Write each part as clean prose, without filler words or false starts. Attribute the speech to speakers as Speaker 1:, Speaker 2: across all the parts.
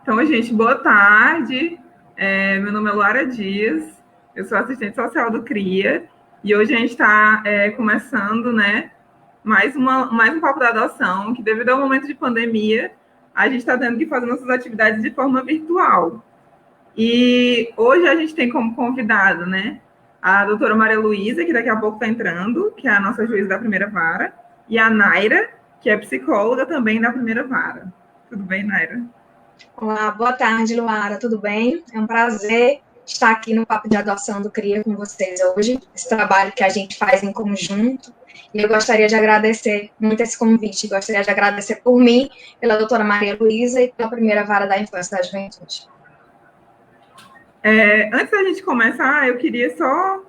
Speaker 1: Então, gente, boa tarde. Meu nome é Lara Dias, eu sou assistente social do CRIA e hoje a gente está começando, né, mais um papo da adoção, que devido ao momento de pandemia, a gente está tendo que fazer nossas atividades de forma virtual. E hoje a gente tem como convidado, né, a doutora Maria Luísa, que daqui a pouco está entrando, que é a nossa juíza da primeira vara, e a Naira, que é psicóloga também da primeira vara. Tudo bem, Naira?
Speaker 2: Olá, boa tarde, Luara, tudo bem? É um prazer estar aqui no Papo de Adoção do CRIA com vocês hoje, esse trabalho que a gente faz em conjunto, e eu gostaria de agradecer muito esse convite, gostaria de agradecer por mim, pela doutora Maria Luísa e pela primeira vara da infância e da juventude.
Speaker 1: Antes da gente começar, eu queria só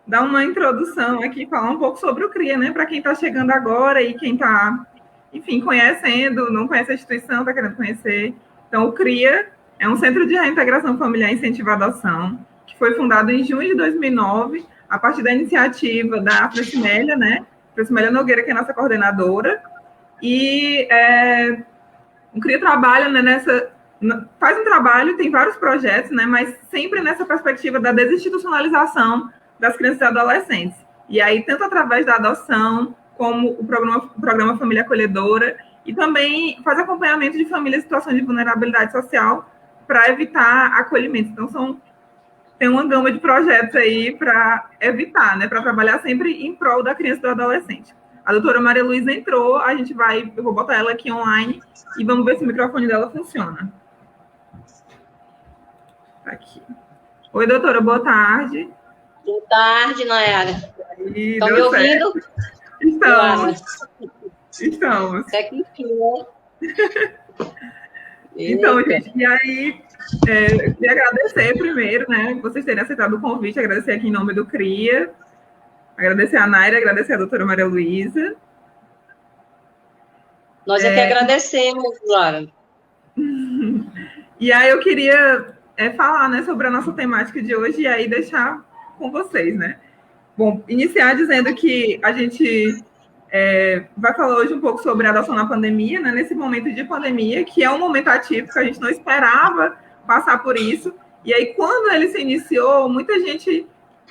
Speaker 1: dar uma introdução aqui, falar um pouco sobre o CRIA, né, para quem está chegando agora e quem está, enfim, conhecendo, não conhece a instituição, está querendo conhecer. Então, o CRIA é um Centro de Reintegração Familiar e Incentivo à Adoção, que foi fundado em junho de 2009, a partir da iniciativa da Francimélia, né, Francimélia Nogueira, que é a nossa coordenadora, e o CRIA trabalha, né, faz um trabalho, tem vários projetos, né, mas sempre nessa perspectiva da desinstitucionalização das crianças e adolescentes. E aí, tanto através da adoção, como o programa Família Acolhedora, e também faz acompanhamento de famílias em situação de vulnerabilidade social para evitar acolhimento. Então, tem uma gama de projetos aí para evitar, né, para trabalhar sempre em prol da criança e do adolescente. A doutora Maria Luísa entrou, eu vou botar ela aqui online e vamos ver se o microfone dela funciona. Tá aqui. Oi, doutora, boa tarde.
Speaker 3: Boa tarde, Nayara. Estão me ouvindo?
Speaker 1: Estamos.
Speaker 3: Até que enfim, né?
Speaker 1: Então, gente, e aí, eu queria agradecer primeiro, né, vocês terem aceitado o convite, agradecer aqui em nome do CRIA, agradecer a Naira, agradecer a doutora Maria Luísa.
Speaker 3: Nós é que agradecemos, Lara.
Speaker 1: E aí eu queria falar, né, sobre a nossa temática de hoje e aí deixar com vocês, né. Bom, iniciar dizendo que a gente vai falar hoje um pouco sobre a adoção na pandemia, né, nesse momento de pandemia, que é um momento atípico, a gente não esperava passar por isso, e aí quando ele se iniciou, muita gente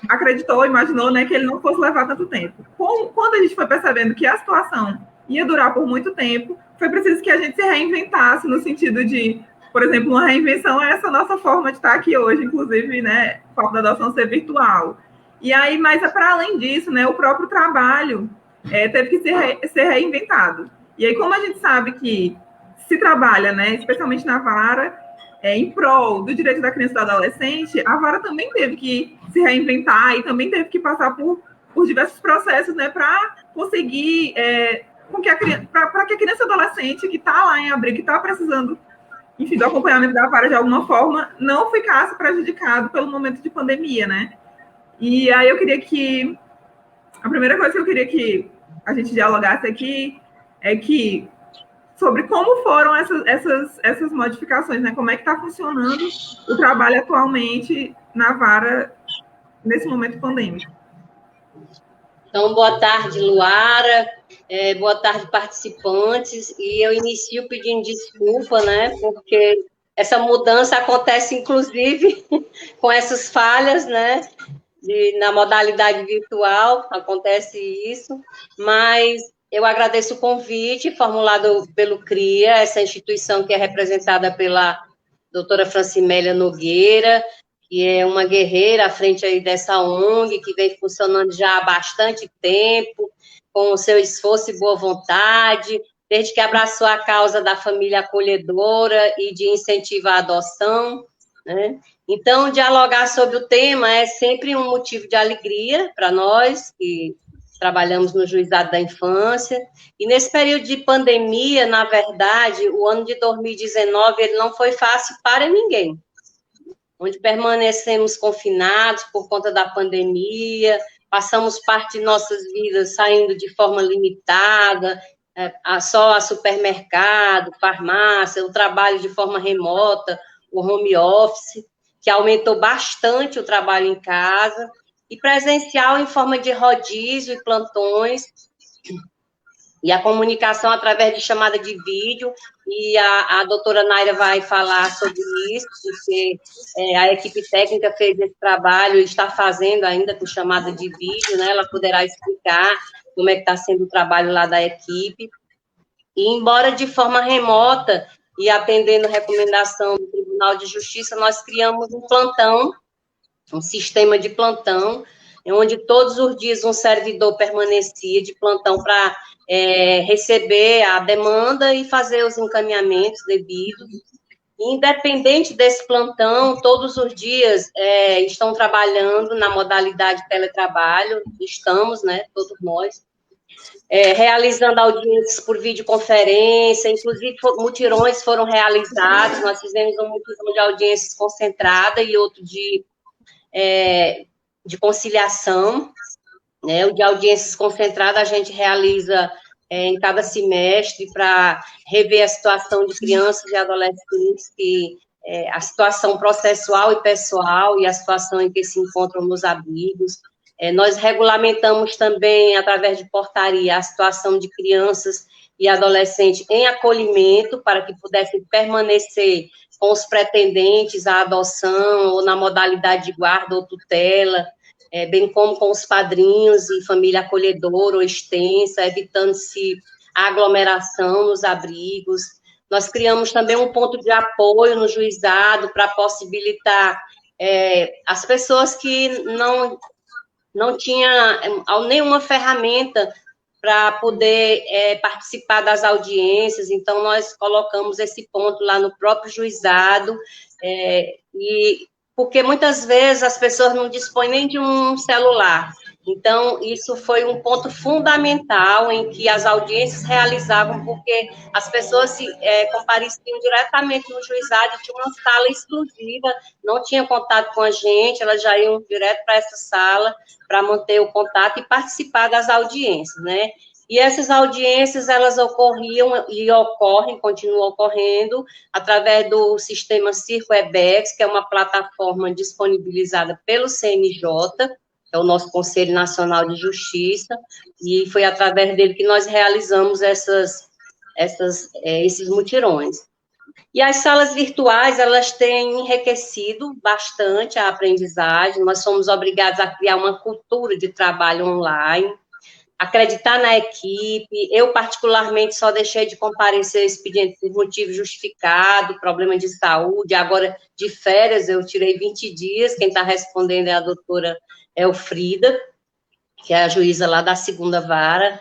Speaker 1: acreditou, imaginou, né, que ele não fosse levar tanto tempo. Quando a gente foi percebendo que a situação ia durar por muito tempo, foi preciso que a gente se reinventasse no sentido de, por exemplo, uma reinvenção é essa nossa forma de estar aqui hoje, inclusive, né, a forma da adoção ser virtual. E aí, mas para além disso, né, o próprio trabalho teve que ser reinventado. E aí, como a gente sabe que se trabalha, né, especialmente na vara, em prol do direito da criança e do adolescente, a vara também teve que se reinventar e também teve que passar por diversos processos, né, para conseguir para que a criança e adolescente que está lá em abrigo, que está precisando, enfim, do acompanhamento da vara de alguma forma, não ficasse prejudicado pelo momento de pandemia, né? E aí eu queria que a primeira coisa que eu queria que a gente dialogasse aqui é que sobre como foram essas modificações, né? Como é que está funcionando o trabalho atualmente na vara nesse momento pandêmico.
Speaker 3: Então, boa tarde, Luara, boa tarde, participantes, e eu inicio pedindo desculpa, né, porque essa mudança acontece, inclusive, com essas falhas, né, na modalidade virtual, acontece isso, mas eu agradeço o convite formulado pelo CRIA, essa instituição que é representada pela doutora Francimélia Nogueira, que é uma guerreira à frente aí dessa ONG, que vem funcionando já há bastante tempo, com o seu esforço e boa vontade, desde que abraçou a causa da família acolhedora e de incentivo à adoção, né? Então, dialogar sobre o tema é sempre um motivo de alegria para nós, que trabalhamos no Juizado da Infância, e nesse período de pandemia, na verdade, o ano de 2019, ele não foi fácil para ninguém, onde permanecemos confinados por conta da pandemia, passamos parte de nossas vidas saindo de forma limitada, só a supermercado, farmácia, o trabalho de forma remota, o home office, que aumentou bastante o trabalho em casa, e presencial em forma de rodízio e plantões, e a comunicação através de chamada de vídeo, e a doutora Naira vai falar sobre isso, porque a equipe técnica fez esse trabalho e está fazendo ainda com chamada de vídeo, né? Ela poderá explicar como é que está sendo o trabalho lá da equipe. E, embora de forma remota e atendendo recomendação do Tribunal de Justiça, nós criamos um plantão, um sistema de plantão, onde todos os dias um servidor permanecia de plantão para receber a demanda e fazer os encaminhamentos devidos. Independente desse plantão, todos os dias estão trabalhando na modalidade teletrabalho, estamos, né, todos nós, realizando audiências por videoconferência, inclusive mutirões foram realizados, nós fizemos um mutirão de audiências concentrada e outro de conciliação, né? O de audiências concentradas a gente realiza em cada semestre para rever a situação de crianças e adolescentes, a situação processual e pessoal e a situação em que se encontram nos abrigos. Nós regulamentamos também, através de portaria, a situação de crianças e adolescentes em acolhimento, para que pudessem permanecer com os pretendentes à adoção, ou na modalidade de guarda ou tutela, bem como com os padrinhos e família acolhedora ou extensa, evitando-se a aglomeração nos abrigos. Nós criamos também um ponto de apoio no juizado para possibilitar as pessoas que não tinham nenhuma ferramenta para poder participar das audiências, então nós colocamos esse ponto lá no próprio juizado, porque muitas vezes as pessoas não dispõem nem de um celular. Então, isso foi um ponto fundamental em que as audiências realizavam, porque as pessoas compareciam diretamente no juizado, tinha uma sala exclusiva, não tinham contato com a gente, elas já iam direto para essa sala para manter o contato e participar das audiências, né? E essas audiências, elas ocorriam e ocorrem, continuam ocorrendo, através do sistema CircoEBEX, que é uma plataforma disponibilizada pelo CNJ, é o nosso Conselho Nacional de Justiça, e foi através dele que nós realizamos esses mutirões. E as salas virtuais, elas têm enriquecido bastante a aprendizagem, nós somos obrigados a criar uma cultura de trabalho online, acreditar na equipe. Eu, particularmente, só deixei de comparecer ao expediente por motivo justificado, problema de saúde, agora de férias, eu tirei 20 dias, quem está respondendo é a doutora Elfrida, que é a juíza lá da 2ª Vara,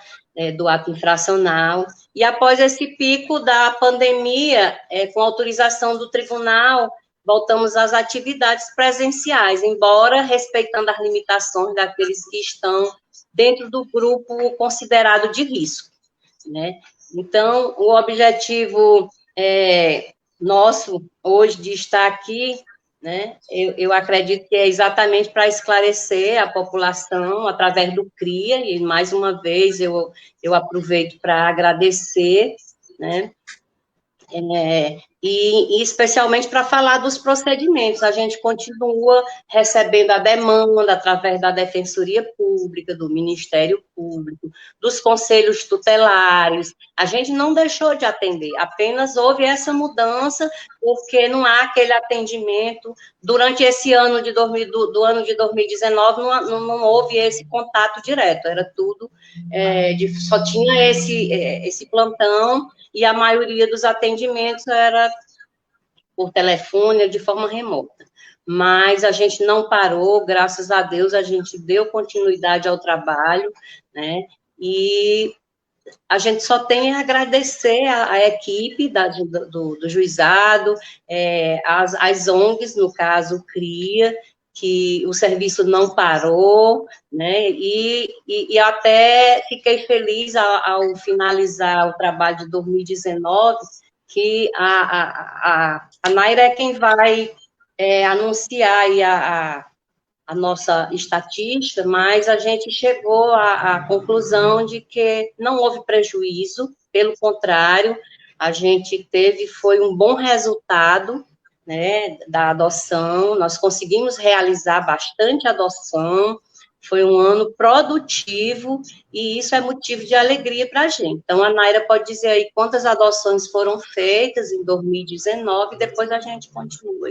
Speaker 3: do ato infracional, e após esse pico da pandemia, com autorização do tribunal, voltamos às atividades presenciais, embora respeitando as limitações daqueles que estão dentro do grupo considerado de risco, né? Então, o objetivo nosso hoje de estar aqui, né, eu acredito que é exatamente para esclarecer a população através do CRIA, e mais uma vez eu aproveito para agradecer, né, e especialmente para falar dos procedimentos. A gente continua recebendo a demanda através da Defensoria Pública, do Ministério Público, dos conselhos tutelares. A gente não deixou de atender, apenas houve essa mudança, porque não há aquele atendimento. Durante esse ano do ano de 2019, não houve esse contato direto, era tudo, só tinha esse plantão, e a maioria dos atendimentos era por telefone, de forma remota. Mas a gente não parou, graças a Deus, a gente deu continuidade ao trabalho, né? E a gente só tem a agradecer a equipe do juizado, as ONGs, no caso, CRIA, que o serviço não parou, né, e até fiquei feliz ao finalizar o trabalho de 2019, que a Naira é quem vai anunciar aí a nossa estatística, mas a gente chegou à conclusão de que não houve prejuízo, pelo contrário, a gente foi um bom resultado, né, da adoção, nós conseguimos realizar bastante adoção, Foi um ano produtivo e isso é motivo de alegria para a gente. Então, a Naira pode dizer aí quantas adoções foram feitas em 2019 e depois a gente continua.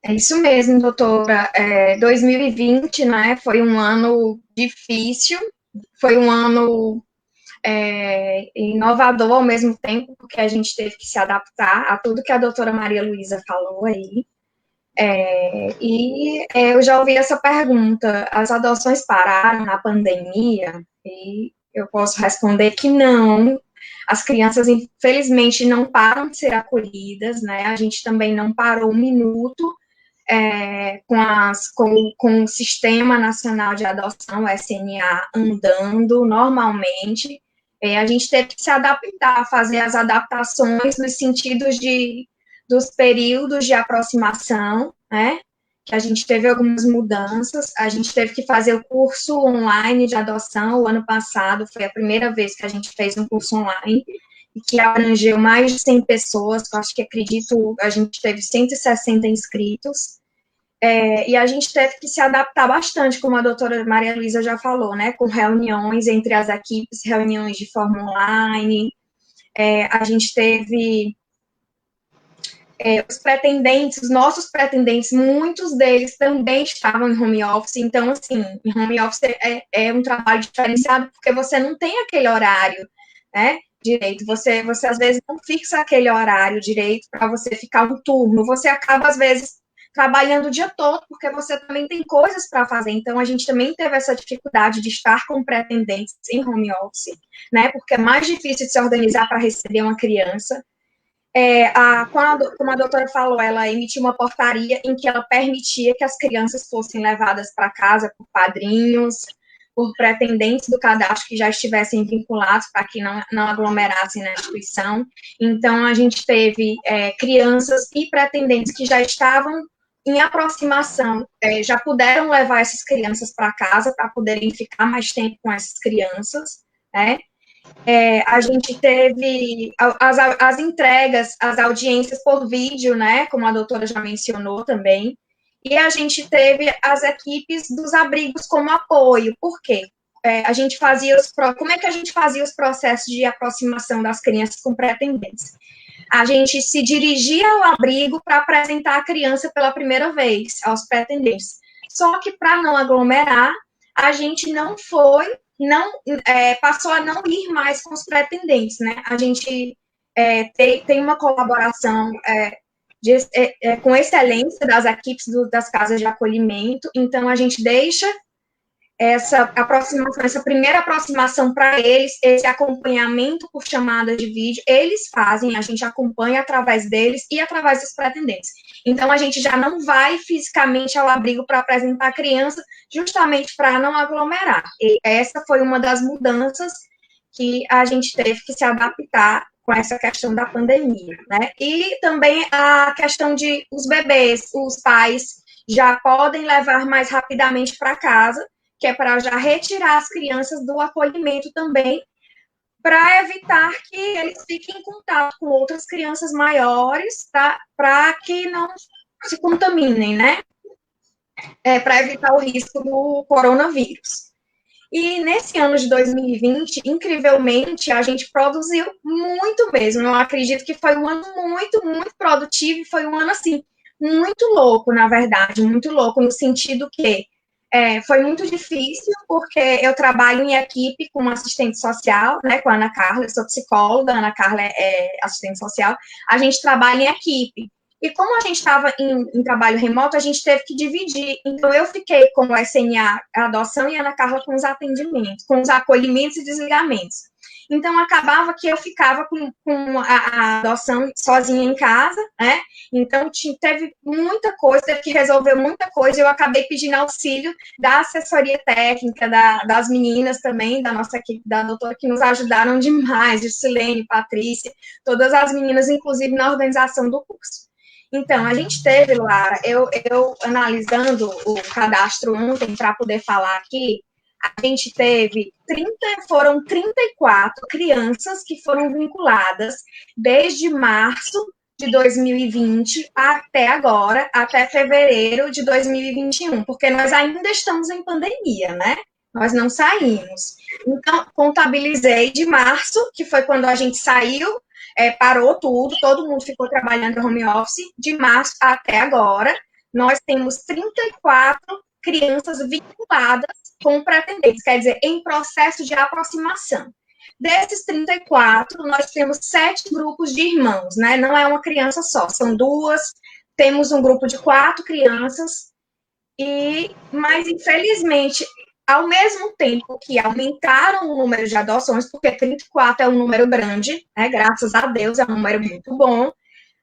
Speaker 2: É isso mesmo, doutora. 2020, né, foi um ano difícil, foi um ano inovador ao mesmo tempo, porque a gente teve que se adaptar a tudo que a doutora Maria Luísa falou aí. Eu já ouvi essa pergunta: as adoções pararam na pandemia? E eu posso responder que não. As crianças, infelizmente, não param de ser acolhidas, né? A gente também não parou um minuto com o Sistema Nacional de Adoção, o SNA, andando normalmente. A gente teve que se adaptar, fazer as adaptações nos sentidos dos períodos de aproximação, né? Que a gente teve algumas mudanças, a gente teve que fazer o curso online de adoção. O ano passado foi a primeira vez que a gente fez um curso online, e que abrangeu mais de 100 pessoas, eu acho que acredito, a gente teve 160 inscritos, e a gente teve que se adaptar bastante, como a doutora Maria Luísa já falou, né, com reuniões entre as equipes, reuniões de forma online, a gente teve os pretendentes, os nossos pretendentes, muitos deles também estavam em home office. Então, assim, em home office é um trabalho diferenciado, porque você não tem aquele horário, né, direito, você às vezes não fixa aquele horário direito para você ficar um turno, você acaba, às vezes, trabalhando o dia todo, porque você também tem coisas para fazer. Então, a gente também teve essa dificuldade de estar com pretendentes em home office, né, porque é mais difícil de se organizar para receber uma criança. Como a doutora falou, ela emitiu uma portaria em que ela permitia que as crianças fossem levadas para casa por padrinhos, por pretendentes do cadastro que já estivessem vinculados, para que não aglomerassem na instituição. Então, a gente teve crianças e pretendentes que já estavam em aproximação, já puderam levar essas crianças para casa, para poderem ficar mais tempo com essas crianças, né? A gente teve as entregas, as audiências por vídeo, né, como a doutora já mencionou também, e a gente teve as equipes dos abrigos como apoio. Por quê? Como é que a gente fazia os processos de aproximação das crianças com pretendentes? A gente se dirigia ao abrigo para apresentar a criança pela primeira vez aos pretendentes. Só que, para não aglomerar, a gente passou a não ir mais com os pretendentes, né? A gente tem uma colaboração com excelência das equipes das casas de acolhimento, então a gente deixa essa primeira aproximação para eles, esse acompanhamento por chamada de vídeo, eles fazem, a gente acompanha através deles e através dos pretendentes. Então, a gente já não vai fisicamente ao abrigo para apresentar a criança, justamente para não aglomerar. E essa foi uma das mudanças que a gente teve que se adaptar com essa questão da pandemia, né? E também a questão de os bebês, os pais já podem levar mais rapidamente para casa, que é para já retirar as crianças do acolhimento também, para evitar que eles fiquem em contato com outras crianças maiores, para que não se contaminem, né? Para evitar o risco do coronavírus. E nesse ano de 2020, incrivelmente, a gente produziu muito mesmo. Eu acredito que foi um ano muito, muito produtivo, e foi um ano, assim, muito louco, na verdade, muito louco, no sentido que foi muito difícil, porque eu trabalho em equipe com uma assistente social, né, com a Ana Carla, eu sou psicóloga, a Ana Carla é assistente social, a gente trabalha em equipe. E como a gente estava em trabalho remoto, a gente teve que dividir. Então, eu fiquei com o SNA, a adoção, e a Ana Carla com os atendimentos, com os acolhimentos e desligamentos. Então, acabava que eu ficava com a adoção sozinha em casa, né? Então, teve muita coisa, teve que resolver muita coisa, e eu acabei pedindo auxílio da assessoria técnica, das meninas também, da nossa equipe, da doutora, que nos ajudaram demais, de Silene, Patrícia, todas as meninas, inclusive na organização do curso. Então, a gente teve, Lara, eu analisando o cadastro ontem para poder falar aqui, a gente teve foram 34 crianças que foram vinculadas desde março de 2020 até agora, até fevereiro de 2021, porque nós ainda estamos em pandemia, né? Nós não saímos. Então, contabilizei de março, que foi quando a gente saiu, parou tudo, todo mundo ficou trabalhando home office, de março até agora, nós temos 34 crianças vinculadas com pretendentes, quer dizer, em processo de aproximação. Desses 34, nós temos 7 grupos de irmãos, né? Não é uma criança só, são 2. Temos um grupo de 4 crianças, mas infelizmente, ao mesmo tempo que aumentaram o número de adoções, porque 34 é um número grande, né? Graças a Deus, é um número muito bom.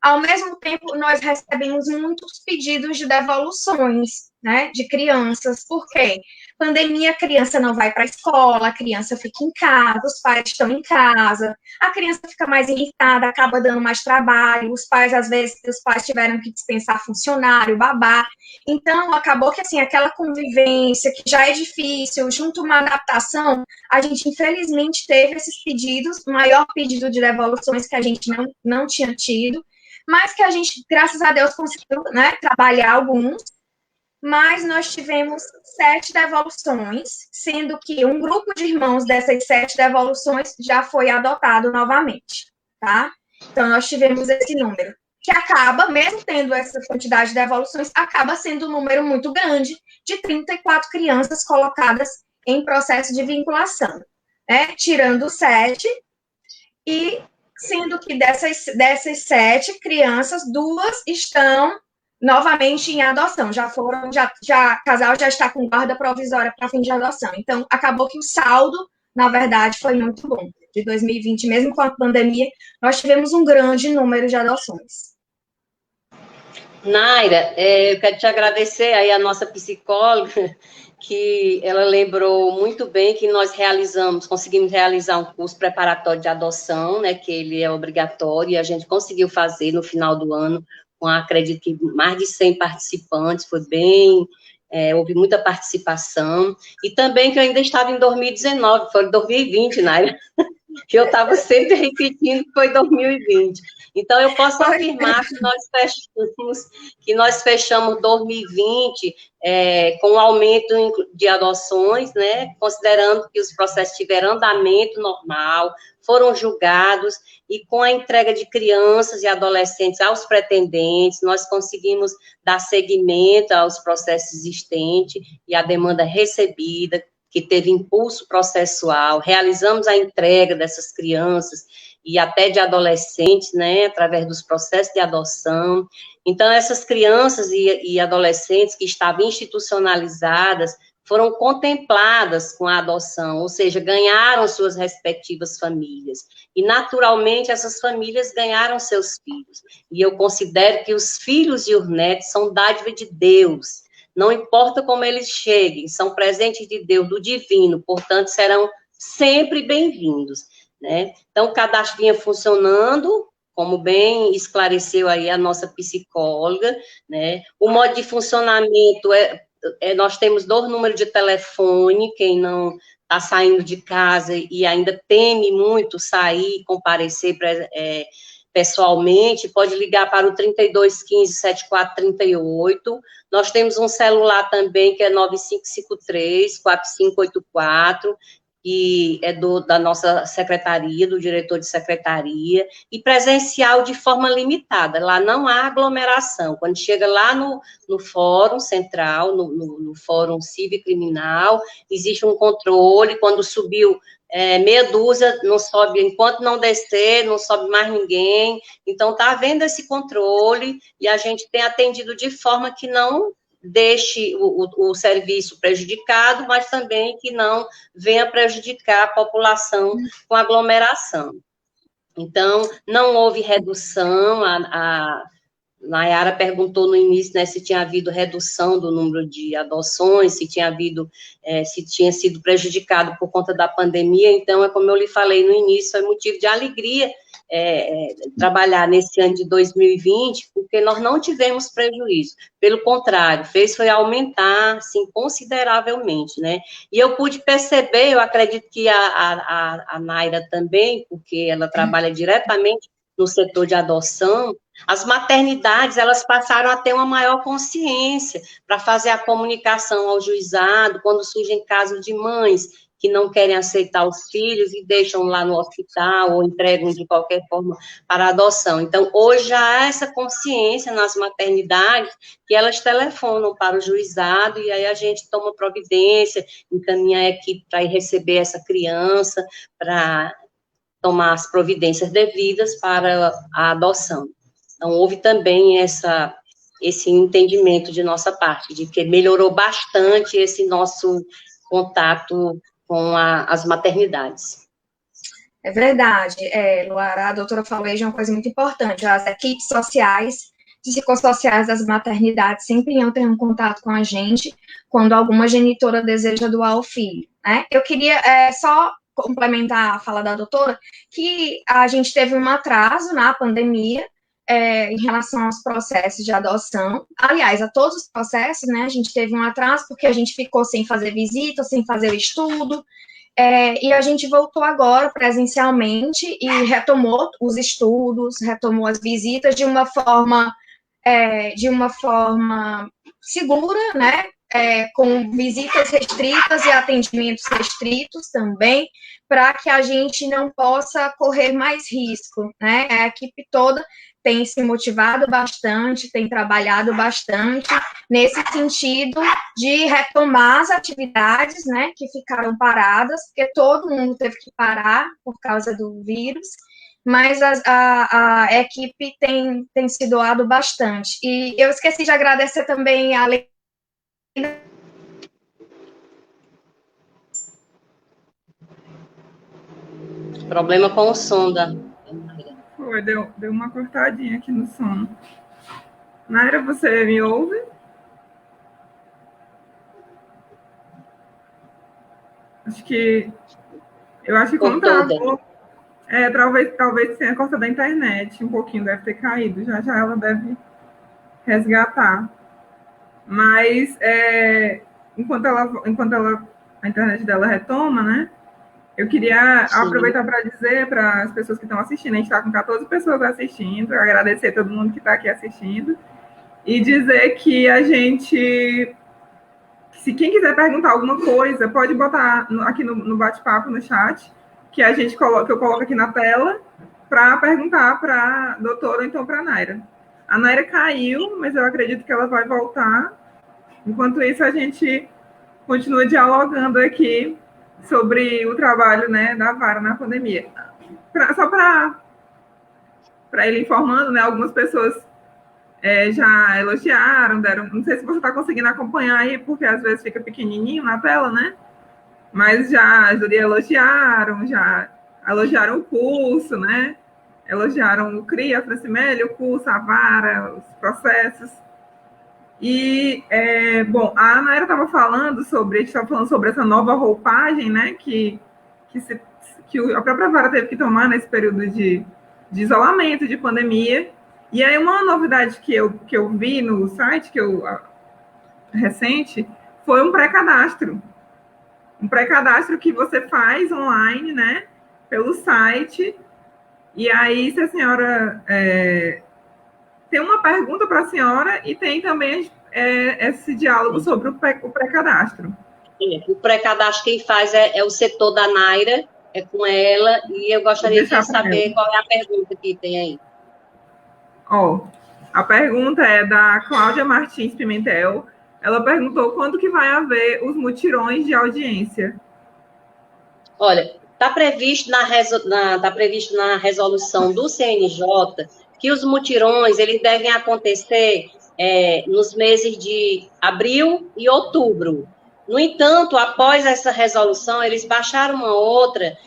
Speaker 2: Ao mesmo tempo, nós recebemos muitos pedidos de devoluções, né, de crianças. Por quê? Pandemia, a criança não vai para a escola, a criança fica em casa, os pais estão em casa, a criança fica mais irritada, acaba dando mais trabalho, os pais, às vezes, os pais tiveram que dispensar funcionário, babá. Então, acabou que, assim, aquela convivência que já é difícil, junto a uma adaptação, a gente, infelizmente, teve esses pedidos, o maior pedido de devoluções que a gente não tinha tido, mas que a gente, graças a Deus, conseguiu, né, trabalhar alguns, mas nós tivemos 7 devoluções, sendo que um grupo de irmãos dessas 7 devoluções já foi adotado novamente, tá? Então, nós tivemos esse número, que acaba, mesmo tendo essa quantidade de devoluções, acaba sendo um número muito grande de 34 crianças colocadas em processo de vinculação, né? Tirando 7, e sendo que dessas 7 crianças, 2 estão novamente em adoção, o casal já está com guarda provisória para fim de adoção. Então, acabou que o saldo, na verdade, foi muito bom. De 2020, mesmo com a pandemia, nós tivemos um grande número de adoções.
Speaker 3: Naira, eu quero te agradecer aí a nossa psicóloga, que ela lembrou muito bem que nós conseguimos realizar um curso preparatório de adoção, né, que ele é obrigatório, e a gente conseguiu fazer no final do ano, com, acredito que mais de 100 participantes, foi bem, houve muita participação, e também que eu ainda estava em 2019, foi 2020, Naira, que eu estava sempre repetindo que foi 2020. Então, eu posso afirmar que nós fechamos 2020 com um aumento de adoções, né, considerando que os processos tiveram andamento normal, foram julgados, e com a entrega de crianças e adolescentes aos pretendentes, nós conseguimos dar seguimento aos processos existentes e à demanda recebida, que teve impulso processual, realizamos a entrega dessas crianças e até de adolescentes, né, através dos processos de adoção. Então, essas crianças e adolescentes que estavam institucionalizadas foram contempladas com a adoção, ou seja, ganharam suas respectivas famílias. E, naturalmente, essas famílias ganharam seus filhos. E eu considero que os filhos e os netos são dádiva de Deus. Não importa como eles cheguem, são presentes de Deus, do divino, portanto, serão sempre bem-vindos, né? Então, o cadastro vinha funcionando, como bem esclareceu aí a nossa psicóloga, né? O modo de funcionamento nós temos 2 números de telefone, quem não está saindo de casa e ainda teme muito sair, comparecer pessoalmente, pode ligar para o 3215-7438. Nós temos um celular também, que é 9553-4584, que é da nossa secretaria, do diretor de secretaria, e presencial de forma limitada. Lá não há aglomeração. Quando chega lá no fórum central, no fórum cívico-criminal, existe um controle. Quando subiu meia dúzia, não sobe, enquanto não descer, não sobe mais ninguém. Então, está havendo esse controle, e a gente tem atendido de forma que não deixe o serviço prejudicado, mas também que não venha prejudicar a população com aglomeração. Então, não houve redução, a Nayara perguntou no início, né, se tinha havido redução do número de adoções, se tinha sido prejudicado por conta da pandemia. Então, como eu lhe falei no início, é motivo de alegria trabalhar nesse ano de 2020, porque nós não tivemos prejuízo, pelo contrário, foi aumentar, assim, consideravelmente, né, e eu pude perceber, eu acredito que a Naira também, porque ela trabalha diretamente no setor de adoção, as maternidades, elas passaram a ter uma maior consciência para fazer a comunicação ao juizado, quando surgem casos de mães que não querem aceitar os filhos e deixam lá no hospital ou entregam de qualquer forma para adoção. Então, hoje já há essa consciência nas maternidades que elas telefonam para o juizado e aí a gente toma providência, encaminha a equipe para ir receber essa criança, para tomar as providências devidas para a adoção. Então, houve também esse entendimento de nossa parte, de que melhorou bastante esse nosso contato com as maternidades.
Speaker 2: É verdade, Luara, a doutora falou aí de uma coisa muito importante, as equipes sociais, psicossociais das maternidades sempre entram em contato com a gente quando alguma genitora deseja doar o filho, né? Eu queria só complementar a fala da doutora, que a gente teve um atraso na pandemia, em relação aos processos de adoção, aliás, a todos os processos, né, a gente teve um atraso porque a gente ficou sem fazer visita, sem fazer o estudo, e a gente voltou agora presencialmente e retomou os estudos, retomou as visitas de uma forma segura, né, com visitas restritas e atendimentos restritos também, para que a gente não possa correr mais risco, né, a equipe toda tem se motivado bastante, tem trabalhado bastante nesse sentido de retomar as atividades, né, que ficaram paradas, porque todo mundo teve que parar por causa do vírus, mas a equipe tem se doado bastante. E eu esqueci de agradecer também a
Speaker 3: Problema com o som da...
Speaker 1: Foi, deu uma cortadinha aqui no som. Naira, você me ouve? Eu acho que como travou, talvez tenha cortado a internet, um pouquinho, deve ter caído, já ela deve resgatar. Mas, enquanto a internet dela retoma, né, eu queria aproveitar para dizer para as pessoas que estão assistindo, a gente está com 14 pessoas assistindo, agradecer a todo mundo que está aqui assistindo, e dizer que a gente, se quem quiser perguntar alguma coisa, pode botar aqui no bate-papo, no chat, que eu coloco aqui na tela, para perguntar para a doutora ou então para a Naira. A Naira caiu, mas eu acredito que ela vai voltar. Enquanto isso, a gente continua dialogando aqui sobre o trabalho, né, da vara na pandemia. Só para ele informando, né, algumas pessoas já elogiaram, não sei se você está conseguindo acompanhar aí, porque às vezes fica pequenininho na tela, né? Mas já elogiaram o curso, né? Elogiaram o CRIA, a Francimelli, o curso, a vara, os processos. E, bom, a Ana estava falando sobre essa nova roupagem, né, que a própria vara teve que tomar nesse período de isolamento, de pandemia. E aí uma novidade que eu vi no site, recente, foi um pré-cadastro. Um pré-cadastro que você faz online, né, pelo site. E aí, se a senhora... tem uma pergunta para a senhora e tem também esse diálogo sobre o pré-cadastro.
Speaker 3: O pré-cadastro quem faz é o setor da Naira, é com ela, e eu gostaria de saber qual é a pergunta que tem aí.
Speaker 1: A pergunta é da Cláudia Martins Pimentel. Ela perguntou quando que vai haver os mutirões de audiência.
Speaker 3: Olha, está previsto na resolução do CNJ que os mutirões eles devem acontecer nos meses de abril e outubro. No entanto, após essa resolução, eles baixaram uma outra,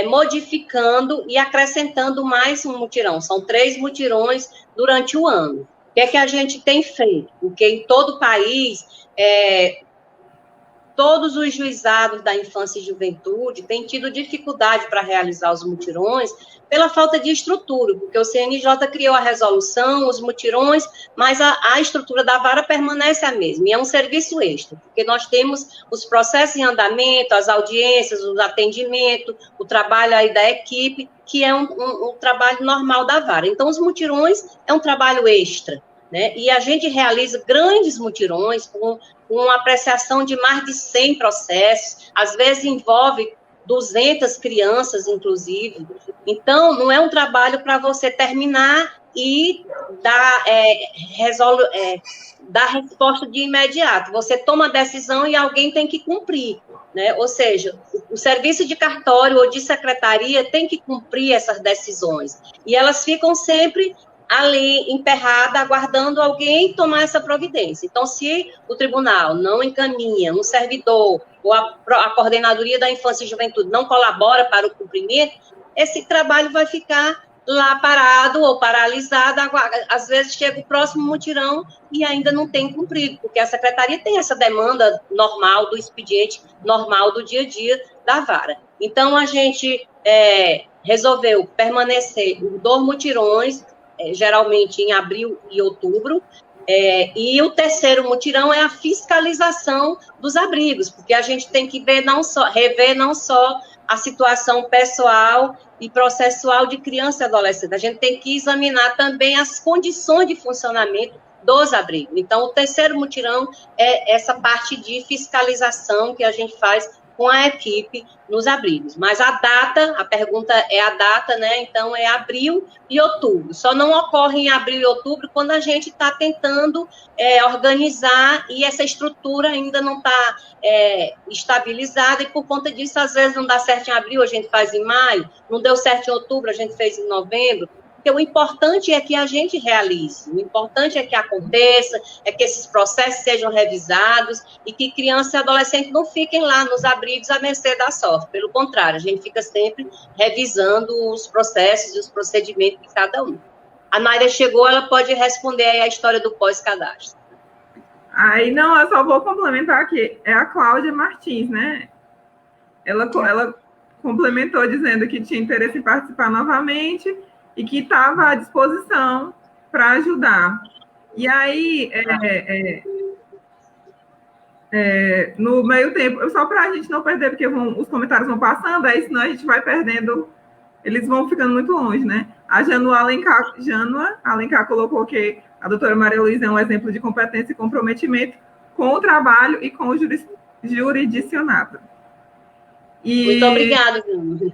Speaker 3: modificando e acrescentando mais um mutirão. São 3 mutirões durante o ano. O que é que a gente tem feito? Porque em todo o país todos os juizados da infância e juventude têm tido dificuldade para realizar os mutirões pela falta de estrutura, porque o CNJ criou a resolução, os mutirões, mas a estrutura da vara permanece a mesma, e é um serviço extra, porque nós temos os processos em andamento, as audiências, o atendimento, o trabalho aí da equipe, que é um trabalho normal da vara. Então, os mutirões é um trabalho extra, né? E a gente realiza grandes mutirões com uma apreciação de mais de 100 processos, às vezes envolve 200 crianças, inclusive. Então, não é um trabalho para você terminar e dar resposta de imediato. Você toma a decisão e alguém tem que cumprir, né? Ou seja, o serviço de cartório ou de secretaria tem que cumprir essas decisões. E elas ficam sempre ali, emperrada, aguardando alguém tomar essa providência. Então, se o tribunal não encaminha um servidor ou a coordenadoria da infância e juventude não colabora para o cumprimento, esse trabalho vai ficar lá parado ou paralisado. Às vezes chega o próximo mutirão e ainda não tem cumprido, porque a secretaria tem essa demanda normal do expediente, normal do dia a dia da vara. Então, a gente resolveu permanecer em 2 mutirões, geralmente em abril e outubro, e o terceiro mutirão é a fiscalização dos abrigos, porque a gente tem que rever não só a situação pessoal e processual de criança e adolescente, a gente tem que examinar também as condições de funcionamento dos abrigos. Então, o terceiro mutirão é essa parte de fiscalização que a gente faz com a equipe nos abrigos. Mas a pergunta é a data, né? Então, é abril e outubro. Só não ocorre em abril e outubro quando a gente está tentando organizar e essa estrutura ainda não está estabilizada, e por conta disso, às vezes, não dá certo em abril, a gente faz em maio, não deu certo em outubro, a gente fez em novembro. Porque o importante é que a gente realize, o importante é que aconteça, é que esses processos sejam revisados e que criança e adolescente não fiquem lá nos abrigos à mercê da sorte. Pelo contrário, a gente fica sempre revisando os processos e os procedimentos de cada um. A Naira chegou, ela pode responder aí a história do pós-cadastro.
Speaker 1: Aí, não, eu só vou complementar aqui. É a Cláudia Martins, né? Ela complementou dizendo que tinha interesse em participar novamente e que estava à disposição para ajudar. E aí, no meio tempo, só para a gente não perder, porque os comentários vão passando, aí senão a gente vai perdendo, eles vão ficando muito longe, né? A Janua Alencar colocou que a doutora Maria Luísa é um exemplo de competência e comprometimento com o trabalho e com o jurisdicionado.
Speaker 3: Muito obrigada, Janua.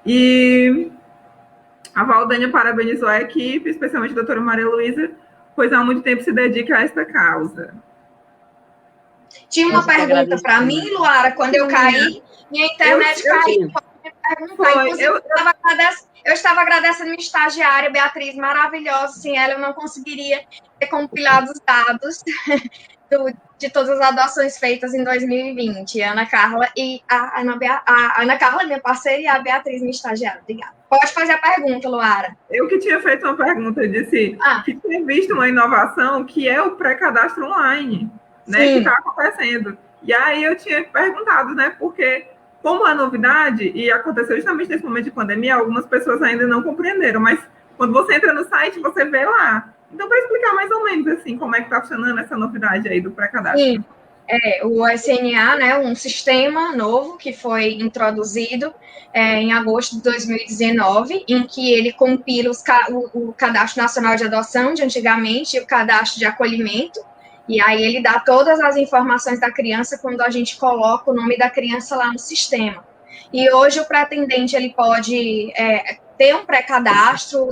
Speaker 1: E a Valdânia parabenizou a equipe, especialmente a doutora Maria Luísa, pois há muito tempo se dedica a esta causa.
Speaker 2: Tinha uma pergunta para mim, Luara, quando eu caí, minha internet caiu. Pode me perguntar. Inclusive, eu estava agradecendo minha estagiária, Beatriz, maravilhosa. Sem ela, eu não conseguiria ter compilado os dados de todas as adoções feitas em 2020. Ana Carla e a Ana Carla, minha parceira, e a Beatriz, minha estagiária. Obrigada. Pode fazer a pergunta, Luara.
Speaker 1: Eu que tinha feito uma pergunta, eu disse que tinha visto uma inovação que é o pré-cadastro online, né, que está acontecendo. E aí eu tinha perguntado, né, porque como é novidade, e aconteceu justamente nesse momento de pandemia, algumas pessoas ainda não compreenderam, mas quando você entra no site, você vê lá. Então, para explicar mais ou menos assim, como é que está funcionando essa novidade aí do pré-cadastro.
Speaker 2: Sim, o SNA, né, um sistema novo que foi introduzido em agosto de 2019, em que ele compila o Cadastro Nacional de Adoção de antigamente e o Cadastro de Acolhimento, e aí ele dá todas as informações da criança quando a gente coloca o nome da criança lá no sistema. E hoje o pretendente ele pode ter um pré-cadastro,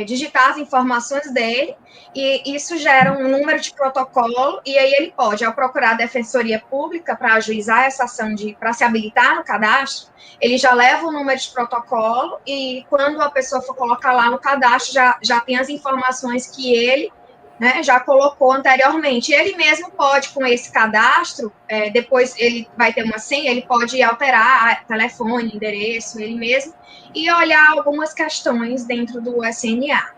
Speaker 2: digitar as informações dele, e isso gera um número de protocolo, e aí ele pode, ao procurar a Defensoria Pública para ajuizar essa ação para se habilitar no cadastro, ele já leva o número de protocolo, e quando a pessoa for colocar lá no cadastro, já tem as informações que ele, né, já colocou anteriormente. E ele mesmo pode, com esse cadastro, depois ele vai ter uma senha, ele pode alterar telefone, endereço, ele mesmo, e olhar algumas questões dentro do SNA.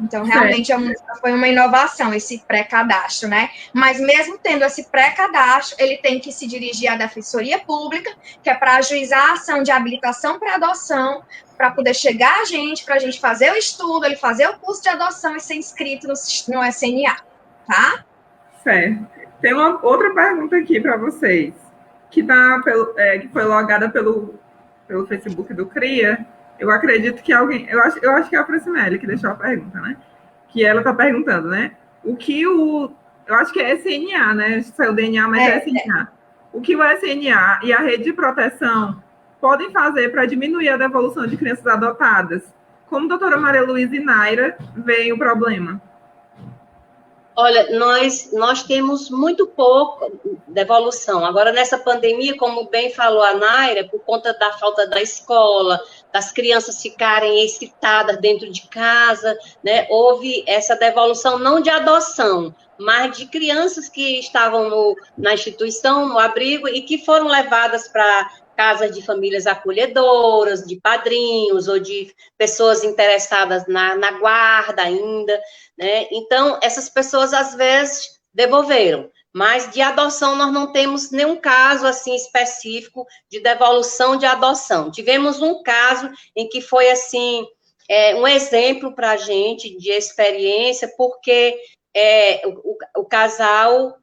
Speaker 2: Então, realmente foi uma inovação esse pré-cadastro, né? Mas mesmo tendo esse pré-cadastro, ele tem que se dirigir à Defensoria Pública, que é para ajuizar a ação de habilitação para adoção, para poder chegar a gente, para a gente fazer o estudo, ele fazer o curso de adoção e ser inscrito no SNA, tá?
Speaker 1: Certo. Tem uma outra pergunta aqui para vocês, que foi logada pelo Facebook do CRIA. Eu acredito que alguém... Eu acho que é a Francinélia que deixou a pergunta, né? Que ela está perguntando, né? Eu acho que é SNA, né? Saiu o DNA, mas é SNA. O que o SNA e a rede de proteção podem fazer para diminuir a devolução de crianças adotadas? Como a doutora Maria Luísa e Naira veem o problema?
Speaker 3: Olha, nós temos muito pouco devolução. Agora, nessa pandemia, como bem falou a Naira, por conta da falta da escola, das crianças ficarem excitadas dentro de casa, né, houve essa devolução não de adoção, mas de crianças que estavam na instituição, no abrigo, e que foram levadas para casas de famílias acolhedoras, de padrinhos, ou de pessoas interessadas na guarda ainda, né? Então, essas pessoas, às vezes, devolveram, mas de adoção nós não temos nenhum caso, assim, específico de devolução de adoção. Tivemos um caso em que foi, assim, um exemplo para a gente de experiência, porque o casal...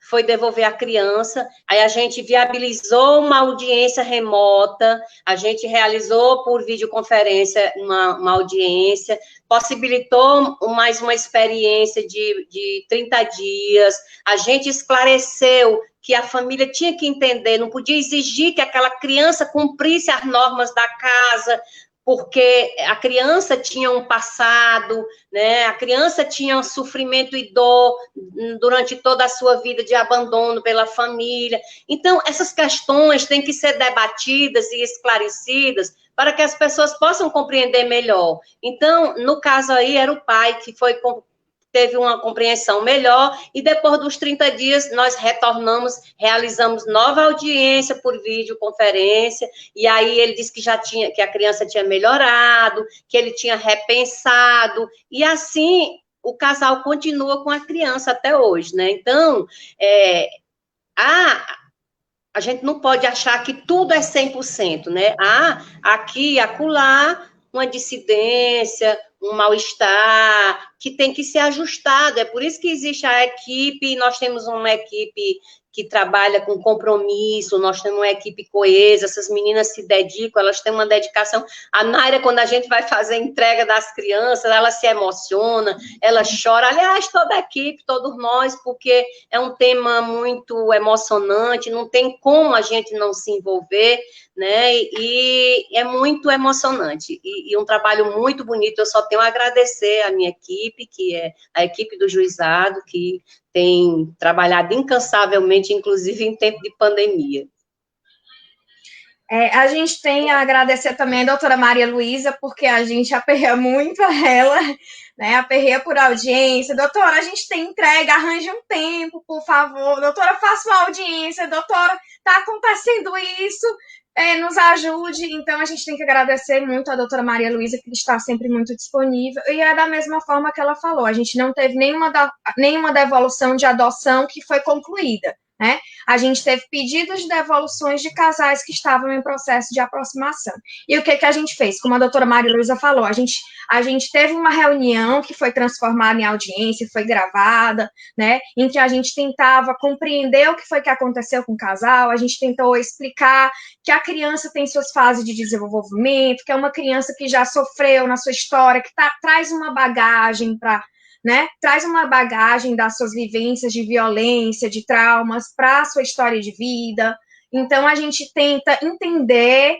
Speaker 3: foi devolver a criança, aí a gente viabilizou uma audiência remota, a gente realizou por videoconferência uma audiência, possibilitou mais uma experiência de 30 dias, a gente esclareceu que a família tinha que entender, não podia exigir que aquela criança cumprisse as normas da casa, porque a criança tinha um passado, né? A criança tinha um sofrimento e dor durante toda a sua vida de abandono pela família. Então, essas questões têm que ser debatidas e esclarecidas para que as pessoas possam compreender melhor. Então, no caso aí, era o pai que teve uma compreensão melhor, e depois dos 30 dias, nós realizamos nova audiência por videoconferência, e aí ele disse que a criança tinha melhorado, que ele tinha repensado, e assim o casal continua com a criança até hoje, né? Então, a gente não pode achar que tudo é 100%, né? Aqui e acolá, uma dissidência, um mal-estar, que tem que ser ajustado. É por isso que existe a equipe, nós temos uma equipe que trabalha com compromisso, nós temos uma equipe coesa, essas meninas se dedicam, elas têm uma dedicação. A Naira, quando a gente vai fazer a entrega das crianças, ela se emociona, ela chora, aliás, toda a equipe, todos nós, porque é um tema muito emocionante, não tem como a gente não se envolver, né, e é muito emocionante, e um trabalho muito bonito. Eu só tenho a agradecer a minha equipe, que é a equipe do juizado, que tem trabalhado incansavelmente, inclusive em tempo de pandemia.
Speaker 2: A gente tem a agradecer também a doutora Maria Luísa, porque a gente aperreia muito a ela, né? Aperreia por audiência. Doutora, a gente tem entrega, arranje um tempo, por favor. Doutora, faça uma audiência. Doutora, está acontecendo isso, nos ajude. Então, a gente tem que agradecer muito a doutora Maria Luísa, que está sempre muito disponível. E é da mesma forma que ela falou, a gente não teve nenhuma devolução de adoção que foi concluída, né? A gente teve pedidos de devoluções de casais que estavam em processo de aproximação. E o que a gente fez? Como a doutora Maria Luísa falou, a gente teve uma reunião que foi transformada em audiência, foi gravada, né, em que a gente tentava compreender o que foi que aconteceu com o casal, a gente tentou explicar que a criança tem suas fases de desenvolvimento, que é uma criança que já sofreu na sua história, que traz uma bagagem para... né, traz uma bagagem das suas vivências de violência, de traumas, para a sua história de vida. Então, a gente tenta entender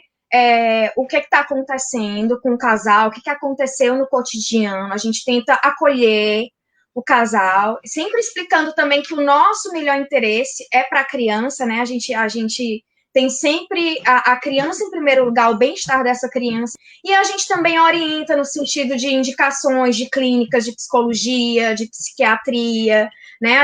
Speaker 2: o que está acontecendo com o casal, o que aconteceu no cotidiano, a gente tenta acolher o casal, sempre explicando também que o nosso melhor interesse é para a criança, né, a gente tem sempre a criança em primeiro lugar, o bem-estar dessa criança, e a gente também orienta no sentido de indicações de clínicas de psicologia, de psiquiatria, né?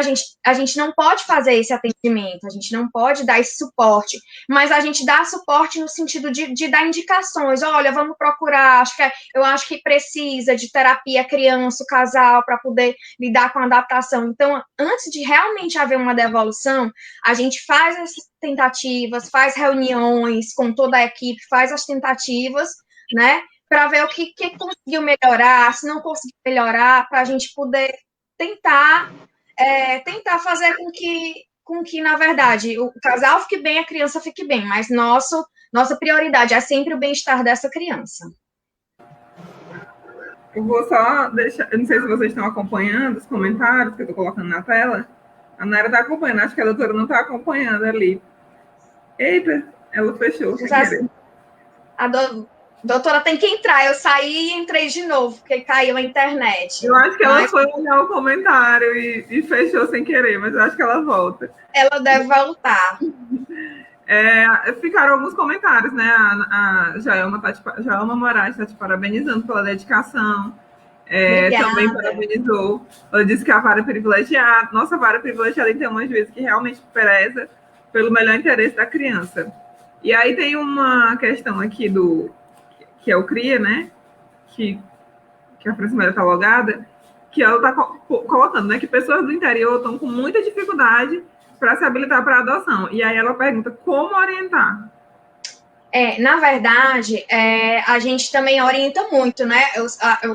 Speaker 2: A gente não pode fazer esse atendimento, a gente não pode dar esse suporte, mas a gente dá suporte no sentido de dar indicações. Olha, vamos procurar, eu acho que precisa de terapia criança, o casal, para poder lidar com a adaptação. Então, antes de realmente haver uma devolução, a gente faz essas tentativas, faz reuniões com toda a equipe, faz as tentativas, né? Para ver o que conseguiu melhorar, se não conseguiu melhorar, para a gente poder tentar fazer com que, na verdade, o casal fique bem, a criança fique bem, mas nossa prioridade é sempre o bem-estar dessa criança.
Speaker 1: Eu vou só deixar, eu não sei se vocês estão acompanhando os comentários que eu estou colocando na tela. A Nara está acompanhando, acho que a doutora não está acompanhando ali. Eita, ela fechou sem querer.
Speaker 2: A doutora tem que entrar, eu saí e entrei de novo, porque caiu a internet.
Speaker 1: Eu acho que ela foi olhar o comentário e fechou sem querer, mas eu acho que ela volta.
Speaker 2: Ela deve voltar.
Speaker 1: Ficaram alguns comentários, né? A Jaelma Moraes está te parabenizando pela dedicação. Também parabenizou. Ela disse que a vara privilegiada, nossa vara privilegiada, tem uma juíza que realmente preza pelo melhor interesse da criança. E aí tem uma questão aqui que é o CRIA, né? Que a Francimela está logada, que ela está colocando, né? Que pessoas do interior estão com muita dificuldade para se habilitar para adoção. E aí ela pergunta como orientar.
Speaker 2: Na verdade, a gente também orienta muito, né?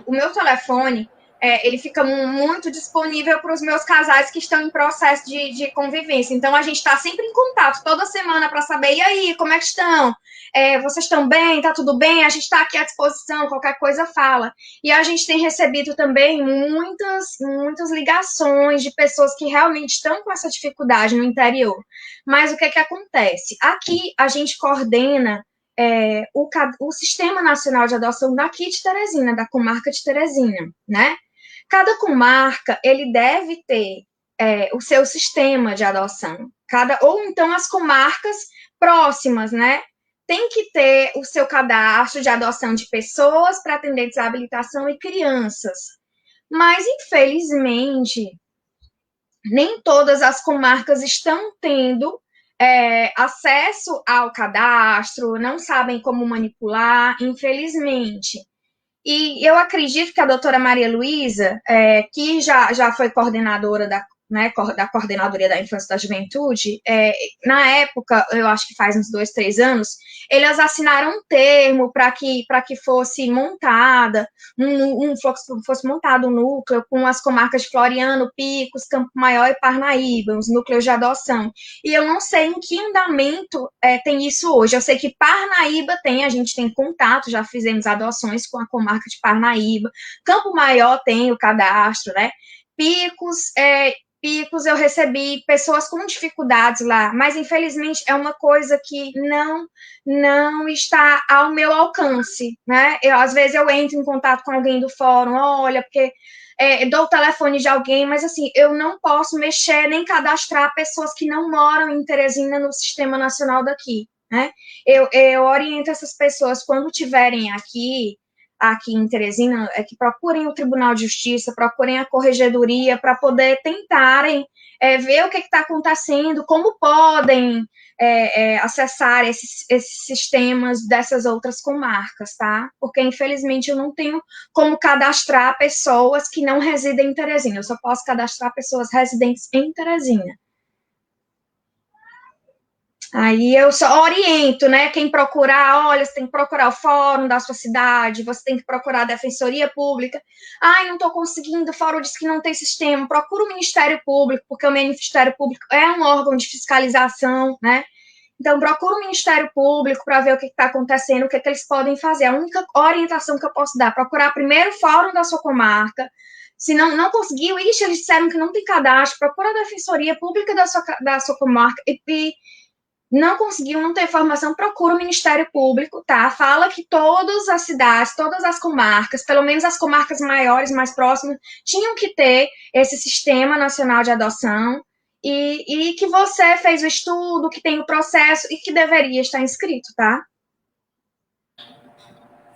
Speaker 2: O meu telefone, ele fica muito disponível para os meus casais que estão em processo de convivência. Então, a gente está sempre em contato, toda semana, para saber, e aí, como é que estão? Vocês estão bem? Tá tudo bem? A gente está aqui à disposição, qualquer coisa fala. E a gente tem recebido também muitas ligações de pessoas que realmente estão com essa dificuldade no interior. Mas o que acontece? Aqui, a gente coordena o Sistema Nacional de Adoção daqui de Teresina, da comarca de Teresina, né? Cada comarca, ele deve ter o seu sistema de adoção. Ou então as comarcas próximas, né? Tem que ter o seu cadastro de adoção de pessoas para atender desabilitação e crianças. Mas, infelizmente, nem todas as comarcas estão tendo acesso ao cadastro, não sabem como manipular, infelizmente. E eu acredito que a doutora Maria Luísa, que já foi coordenadora da Coordenadoria da Infância e da Juventude, na época, eu acho que faz uns 2, 3 anos, eles assinaram um termo para que fosse montada, fosse montado um núcleo com as comarcas de Floriano, Picos, Campo Maior e Parnaíba, os núcleos de adoção. E eu não sei em que andamento tem isso hoje. Eu sei que Parnaíba a gente tem contato, já fizemos adoções com a comarca de Parnaíba. Campo Maior tem o cadastro, né? Picos, eu recebi pessoas com dificuldades lá, mas infelizmente é uma coisa que não está ao meu alcance, né? Às vezes eu entro em contato com alguém do fórum, olha, porque dou o telefone de alguém, mas assim, eu não posso mexer nem cadastrar pessoas que não moram em Teresina no Sistema Nacional daqui, né? Eu oriento essas pessoas quando estiverem aqui em Teresina, que procurem o Tribunal de Justiça, procurem a Corregedoria para poder tentarem ver o que está acontecendo, como podem acessar esses sistemas dessas outras comarcas, tá? Porque, infelizmente, eu não tenho como cadastrar pessoas que não residem em Teresina, eu só posso cadastrar pessoas residentes em Teresina. Aí eu só oriento, né, quem procurar, olha, você tem que procurar o fórum da sua cidade, você tem que procurar a Defensoria Pública. Não estou conseguindo, o fórum diz que não tem sistema, procura o Ministério Público, porque o Ministério Público é um órgão de fiscalização, né? Então, procura o Ministério Público para ver o que está acontecendo, o que eles podem fazer. A única orientação que eu posso dar, procurar primeiro o fórum da sua comarca. Se não conseguiu, eles disseram que não tem cadastro, procura a Defensoria Pública da sua comarca e não conseguiu, não tem informação, procura o Ministério Público, tá? Fala que todas as cidades, todas as comarcas, pelo menos as comarcas maiores, mais próximas, tinham que ter esse Sistema Nacional de Adoção e que você fez o estudo, que tem o processo e que deveria estar inscrito, tá?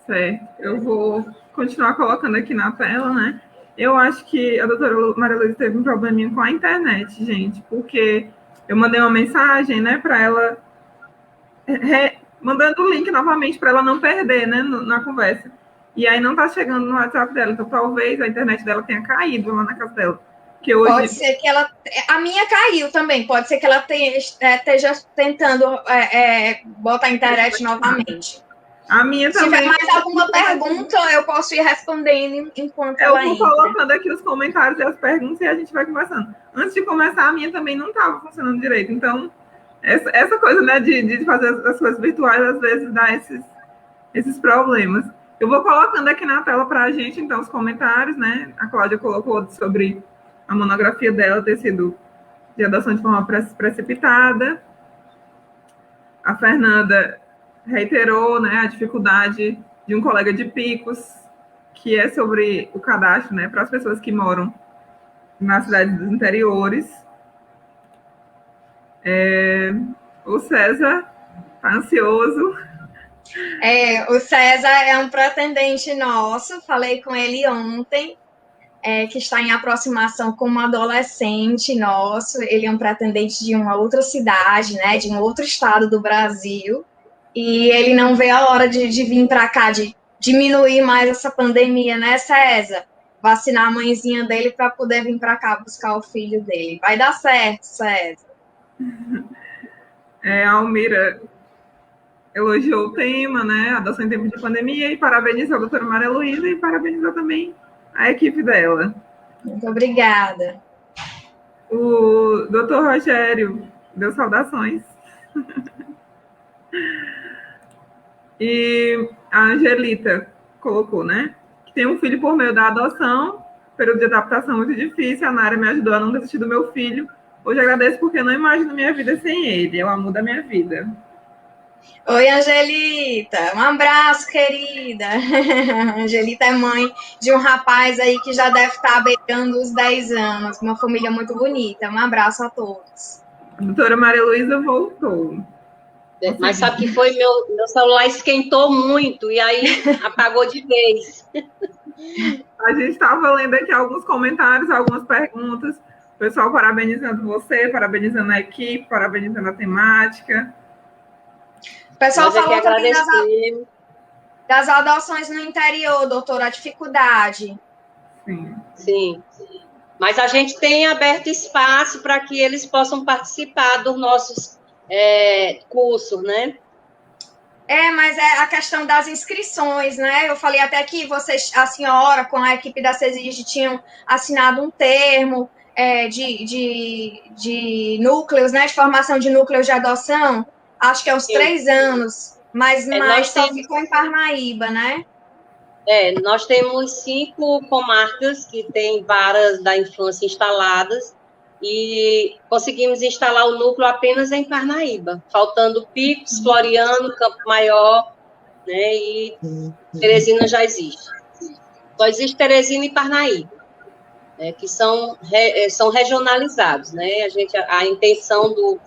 Speaker 1: Certo. Eu vou continuar colocando aqui na tela, né? Eu acho que a doutora Maria Luísa teve um probleminha com a internet, gente, porque eu mandei uma mensagem, né, para ela, mandando o link novamente para ela não perder, né, na conversa. E aí não tá chegando no WhatsApp dela, então talvez a internet dela tenha caído lá na casa dela. Que hoje...
Speaker 2: Pode ser que ela... A minha caiu também, pode ser que ela esteja tentando botar a internet novamente.
Speaker 1: A minha
Speaker 2: Se
Speaker 1: também.
Speaker 2: tiver mais alguma pergunta, eu posso ir respondendo enquanto
Speaker 1: eu
Speaker 2: ela
Speaker 1: vou
Speaker 2: entra.
Speaker 1: colocando aqui os comentários e as perguntas e a gente vai conversando. Antes de começar, a minha também não estava funcionando direito. Então, essa coisa, né, de fazer as coisas virtuais, às vezes dá esses problemas. Eu vou colocando aqui na tela para a gente, então, os comentários, né? A Cláudia colocou sobre a monografia dela ter sido de adoção de forma precipitada. A Fernanda reiterou, né, a dificuldade de um colega de Picos, que é sobre o cadastro, né, para as pessoas que moram nas cidades dos interiores. O César está ansioso.
Speaker 2: O César é um pretendente nosso, falei com ele ontem, que está em aproximação com um adolescente nosso. Ele é um pretendente de uma outra cidade, né, de um outro estado do Brasil, e ele não vê a hora de vir para cá, de diminuir mais essa pandemia, né, César? Vacinar a mãezinha dele para poder vir para cá buscar o filho dele. Vai dar certo, César.
Speaker 1: A Almira elogiou o tema, né, adoção em tempo de pandemia, e parabenizou a doutora Maria Luísa e parabenizou também a equipe dela.
Speaker 2: Muito obrigada.
Speaker 1: O doutor Rogério deu saudações. E a Angelita colocou, né, que tem um filho por meio da adoção, período de adaptação muito difícil, a Nara me ajudou a não desistir do meu filho. Hoje agradeço porque não imagino minha vida sem ele, é o amor da minha vida.
Speaker 2: Oi, Angelita, um abraço, querida. Angelita é mãe de um rapaz aí que já deve estar beirando os 10 anos, uma família muito bonita. Um abraço a todos.
Speaker 1: A doutora Maria Luísa voltou.
Speaker 3: Mas sabe que foi meu celular esquentou muito e aí apagou de vez.
Speaker 1: A gente estava lendo aqui alguns comentários, algumas perguntas. O pessoal parabenizando você, parabenizando a equipe, parabenizando a temática.
Speaker 2: O pessoal falou também das adoções no interior, doutora, a dificuldade.
Speaker 3: Sim. Mas a gente tem aberto espaço para que eles possam participar dos nossos cursos, né?
Speaker 2: Mas é a questão das inscrições, né? Eu falei até que vocês, a senhora, com a equipe da CESIG, tinham assinado um termo de núcleos, né? De formação de núcleos de adoção. Acho que é uns 3 anos, mas só ficou em Parnaíba, né?
Speaker 3: Nós temos 5 comarcas que têm varas da infância instaladas e conseguimos instalar o núcleo apenas em Parnaíba, faltando Picos, Floriano, Campo Maior, né, e Teresina já existe. Só existe Teresina e Parnaíba, né, que são regionalizados, né? A intenção do...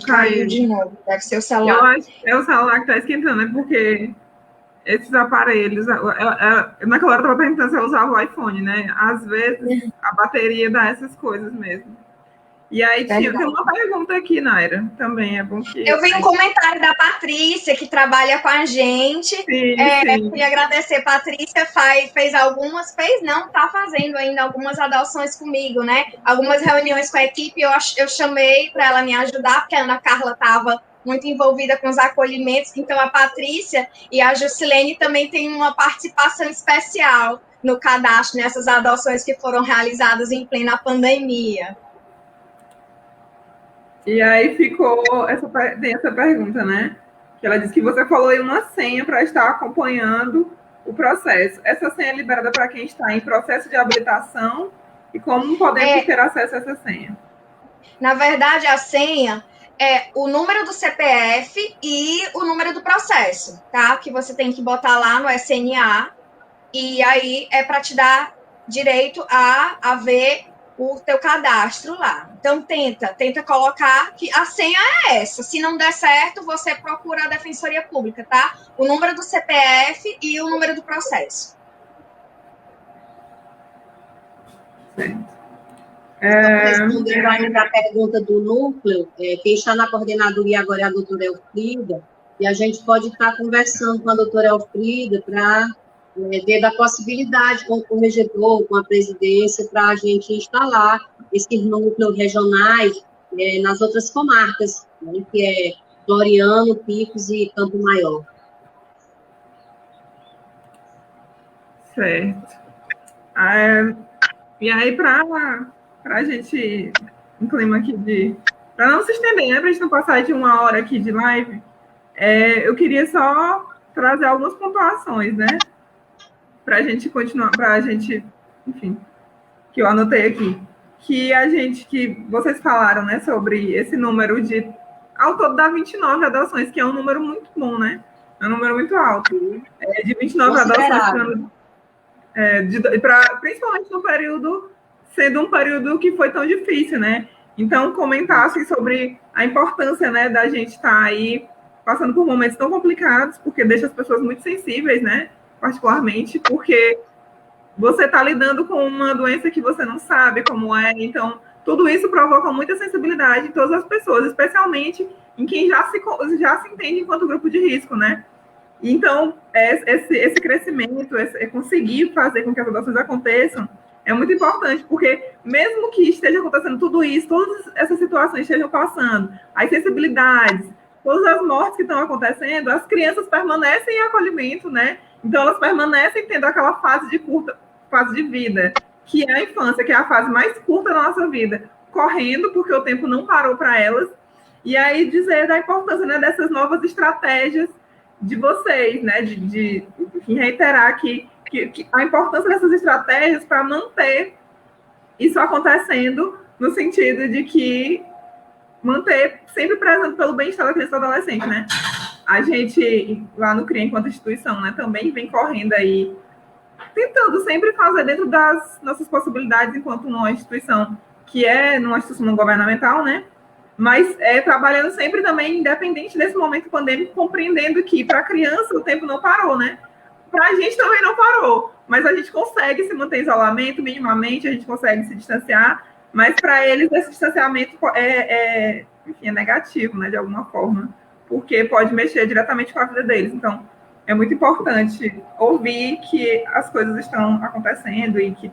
Speaker 2: Caiu de novo, deve ser o celular.
Speaker 1: Eu acho que é o celular que está esquentando, né? Porque esses aparelhos, naquela hora eu estava perguntando se eu usava o iPhone, né? Às vezes a bateria dá essas coisas mesmo. E aí tem uma pergunta aqui, Naira, também é bom que...
Speaker 2: Eu vi um comentário da Patrícia, que trabalha com a gente.
Speaker 1: Sim.
Speaker 2: Queria agradecer, Patrícia está fazendo ainda algumas adoções comigo, né? Algumas reuniões com a equipe, eu chamei para ela me ajudar, porque a Ana Carla estava muito envolvida com os acolhimentos, então a Patrícia e a Jusilene também têm uma participação especial no cadastro, nessas adoções que foram realizadas em plena pandemia.
Speaker 1: E aí tem essa pergunta, né? Que ela disse que você falou em uma senha para estar acompanhando o processo. Essa senha é liberada para quem está em processo de habilitação e como podemos ter acesso a essa senha?
Speaker 2: Na verdade, a senha é o número do CPF e o número do processo, tá? Que você tem que botar lá no SNA e aí é para te dar direito a ver o teu cadastro lá. Então, tenta colocar que a senha é essa. Se não der certo, você procura a Defensoria Pública, tá? O número do CPF e o número do processo.
Speaker 3: Respondendo ainda a pergunta do núcleo, quem está na coordenadoria agora é a doutora Elfrida, e a gente pode estar conversando com a doutora Elfrida para ver da possibilidade com o corregedor, com a presidência, para a gente instalar esses núcleos regionais nas outras comarcas, né, que é Floriano, Picos e Campo Maior.
Speaker 1: Certo. E aí, para a gente, um clima aqui de... Para não se estender, né? Para a gente não passar de 1 hora aqui de live, eu queria só trazer algumas pontuações, né? Para a gente continuar, para a gente, enfim, que eu anotei aqui. Que vocês falaram, né, sobre esse número de... Ao todo dá 29 adoções, que é um número muito bom, né? É um número muito alto. De 29 adoções, principalmente no período, sendo um período que foi tão difícil, né? Então, comentassem sobre a importância, né, da gente estar aí passando por momentos tão complicados, porque deixa as pessoas muito sensíveis, né? Particularmente, porque você está lidando com uma doença que você não sabe como é, então tudo isso provoca muita sensibilidade em todas as pessoas, especialmente em quem já se entende enquanto grupo de risco, né? Então, esse crescimento, conseguir fazer com que as adoções aconteçam, é muito importante, porque mesmo que esteja acontecendo tudo isso, todas essas situações estejam passando, as sensibilidades, todas as mortes que estão acontecendo, as crianças permanecem em acolhimento, né? Então, elas permanecem tendo aquela fase de vida, que é a infância, que é a fase mais curta da nossa vida, correndo, porque o tempo não parou para elas, e aí dizer da importância, né, dessas novas estratégias de vocês, né, enfim, reiterar que a importância dessas estratégias para manter isso acontecendo, no sentido de que manter sempre prezando pelo bem-estar da criança e do adolescente, né? A gente, lá no CRIA, enquanto instituição, né, também vem correndo aí, tentando sempre fazer dentro das nossas possibilidades, enquanto uma instituição que é numa instituição não governamental, né? Mas trabalhando sempre também, independente desse momento pandêmico, compreendendo que para a criança o tempo não parou, né? Para a gente também não parou, mas a gente consegue se manter em isolamento minimamente, a gente consegue se distanciar, mas para eles esse distanciamento enfim, é negativo, né, de alguma forma, porque pode mexer diretamente com a vida deles. Então, é muito importante ouvir que as coisas estão acontecendo e que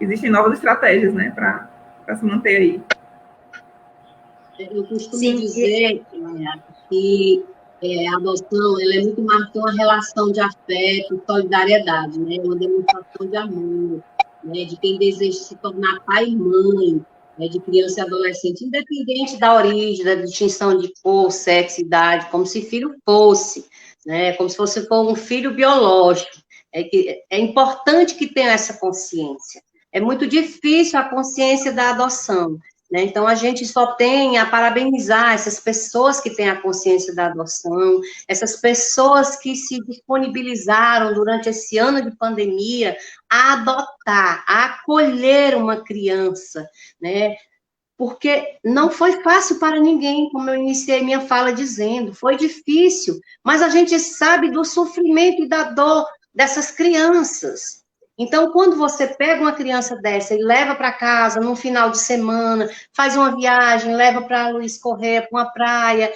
Speaker 1: existem novas estratégias, né, para se manter aí.
Speaker 3: Eu costumo dizer que a adoção ela é muito mais que uma relação de afeto, solidariedade, né? Uma demonstração de amor, né? De quem deseja se tornar pai e mãe, né? De criança e adolescente, independente da origem, da distinção de cor, sexo, idade, como se filho fosse, né? Como se fosse um filho biológico. É importante que tenha essa consciência. É muito difícil a consciência da adoção. Então, a gente só tem a parabenizar essas pessoas que têm a consciência da adoção, essas pessoas que se disponibilizaram durante esse ano de pandemia a adotar, a acolher uma criança, né? Porque não foi fácil para ninguém, como eu iniciei minha fala dizendo, foi difícil, mas a gente sabe do sofrimento e da dor dessas crianças. Então, quando você pega uma criança dessa e leva para casa num final de semana, faz uma viagem, leva para Luiz Correia, para uma praia,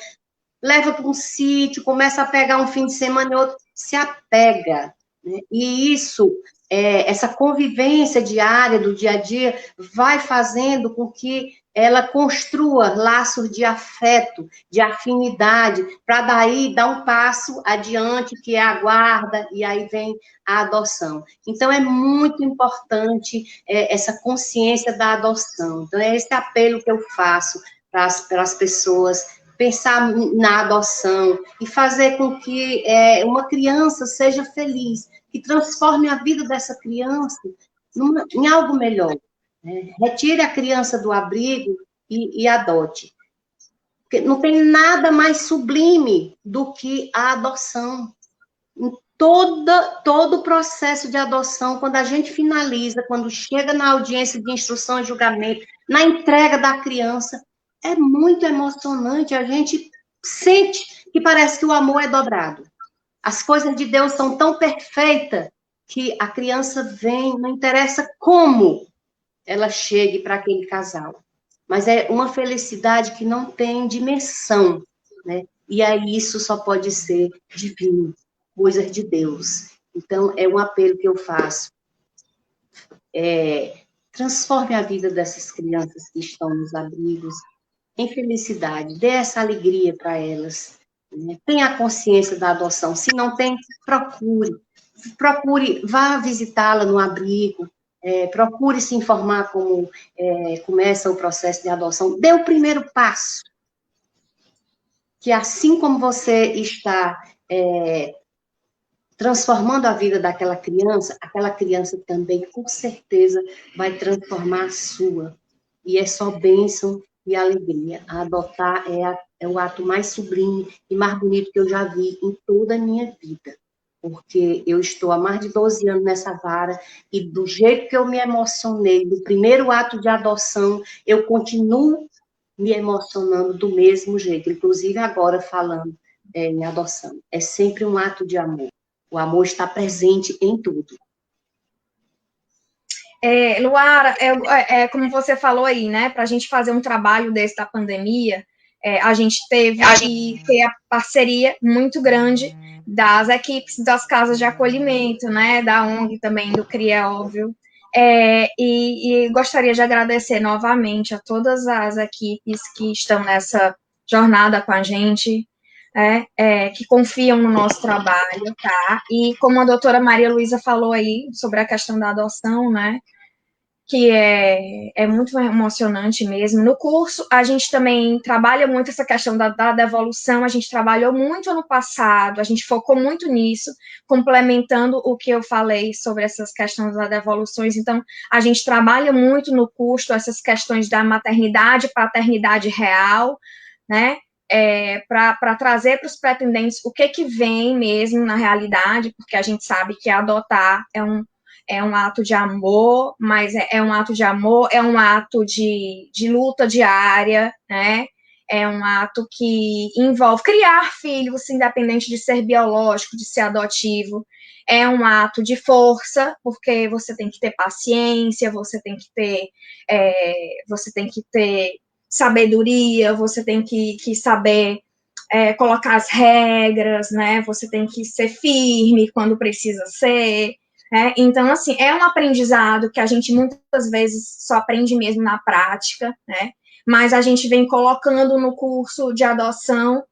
Speaker 3: leva para um sítio, começa a pegar um fim de semana e outro, se apega, né? E isso, essa convivência diária, do dia a dia, vai fazendo com que ela construa laços de afeto, de afinidade, para daí dar um passo adiante, que é a guarda, e aí vem a adoção. Então, é muito importante essa consciência da adoção. Então, é esse apelo que eu faço para as pessoas, pensar na adoção e fazer com que uma criança seja feliz, que transforme a vida dessa criança em algo melhor. Retire a criança do abrigo e adote. Porque não tem nada mais sublime do que a adoção. Em todo o processo de adoção, quando a gente finaliza, quando chega na audiência de instrução e julgamento, na entrega da criança, é muito emocionante. A gente sente que parece que o amor é dobrado. As coisas de Deus são tão perfeitas que a criança vem, não interessa como. ela chegue para aquele casal. Mas é uma felicidade que não tem dimensão, né? E aí isso só pode ser divino, coisas de Deus. Então, é um apelo que eu faço. Transforme a vida dessas crianças que estão nos abrigos em felicidade, dê essa alegria para elas. Né? Tenha a consciência da adoção. Se não tem, procure, vá visitá-la no abrigo, procure se informar como começa o processo de adoção. Dê o primeiro passo, que assim como você está transformando a vida daquela criança, aquela criança também, com certeza, vai transformar a sua. E é só bênção e alegria. A adotar é o ato mais sublime e mais bonito que eu já vi em toda a minha vida. Porque eu estou há mais de 12 anos nessa vara e do jeito que eu me emocionei do primeiro ato de adoção, eu continuo me emocionando do mesmo jeito, inclusive agora falando em adoção. É sempre um ato de amor. O amor está presente em tudo.
Speaker 2: Luara, como você falou aí, né? Para a gente fazer um trabalho desse da pandemia, a gente teve que ter a parceria muito grande das equipes das casas de acolhimento, né? Da ONG também, do CRIA, óbvio. E gostaria de agradecer novamente a todas as equipes que estão nessa jornada com a gente, que confiam no nosso trabalho, tá? E como a doutora Maria Luísa falou aí sobre a questão da adoção, né? Que é muito emocionante mesmo. No curso, a gente também trabalha muito essa questão da devolução, a gente trabalhou muito ano passado, a gente focou muito nisso, complementando o que eu falei sobre essas questões das devoluções. Então, a gente trabalha muito no curso essas questões da maternidade e paternidade real, né? Para trazer para os pretendentes o que vem mesmo na realidade, porque a gente sabe que adotar é um ato de amor, mas é um ato de amor, é um ato de luta diária, né? É um ato que envolve criar filhos, independente de ser biológico, de ser adotivo. É um ato de força, porque você tem que ter paciência, você tem que ter sabedoria, você tem que saber colocar as regras, né? Você tem que ser firme quando precisa ser. Então, assim, é um aprendizado que a gente muitas vezes só aprende mesmo na prática, né? Mas a gente vem colocando no curso de adoção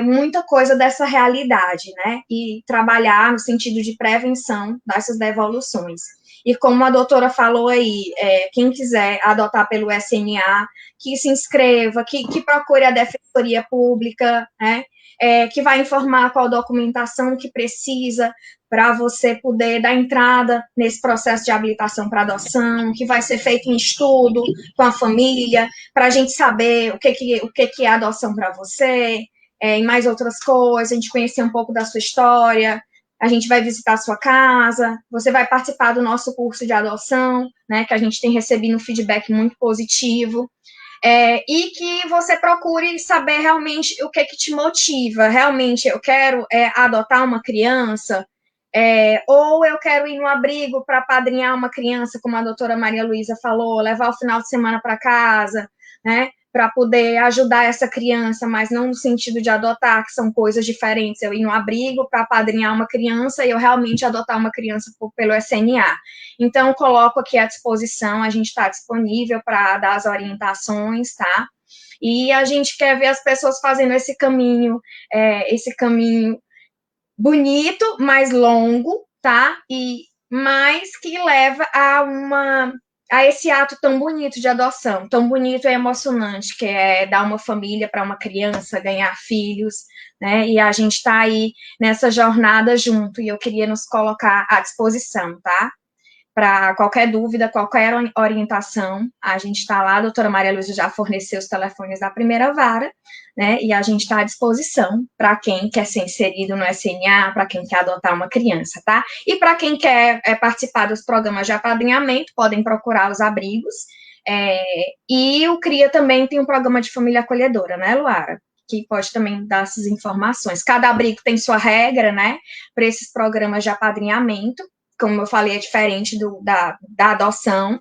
Speaker 2: muita coisa dessa realidade, né? E trabalhar no sentido de prevenção dessas devoluções. E como a doutora falou aí, quem quiser adotar pelo SNA, que se inscreva, que procure a Defensoria Pública, né? Que vai informar qual documentação que precisa para você poder dar entrada nesse processo de habilitação para adoção, que vai ser feito um estudo com a família, para a gente saber o que é adoção para você, e mais outras coisas, a gente conhecer um pouco da sua história, a gente vai visitar a sua casa, você vai participar do nosso curso de adoção, né, que a gente tem recebido um feedback muito positivo, e que você procure saber realmente o que te motiva. Realmente, eu quero adotar uma criança, ou eu quero ir no abrigo para apadrinhar uma criança, como a doutora Maria Luísa falou, levar o final de semana para casa, né, para poder ajudar essa criança, mas não no sentido de adotar, que são coisas diferentes. Eu ir no abrigo para apadrinhar uma criança e eu realmente adotar uma criança pelo SNA. Então, coloco aqui à disposição, a gente está disponível para dar as orientações, tá? E a gente quer ver as pessoas fazendo esse caminho bonito, mais longo, tá? Mas que leva a esse ato tão bonito de adoção, tão bonito e emocionante, que é dar uma família para uma criança, ganhar filhos, né? E a gente está aí nessa jornada junto, e eu queria nos colocar à disposição, tá? Para qualquer dúvida, qualquer orientação, a gente está lá, a doutora Maria Luísa já forneceu os telefones da primeira vara, né, e a gente está à disposição para quem quer ser inserido no SNA, para quem quer adotar uma criança, tá? E para quem quer participar dos programas de apadrinhamento, podem procurar os abrigos, e o CRIA também tem um programa de família acolhedora, né, Luara? Que pode também dar essas informações. Cada abrigo tem sua regra, né, para esses programas de apadrinhamento, como eu falei, é diferente da adoção,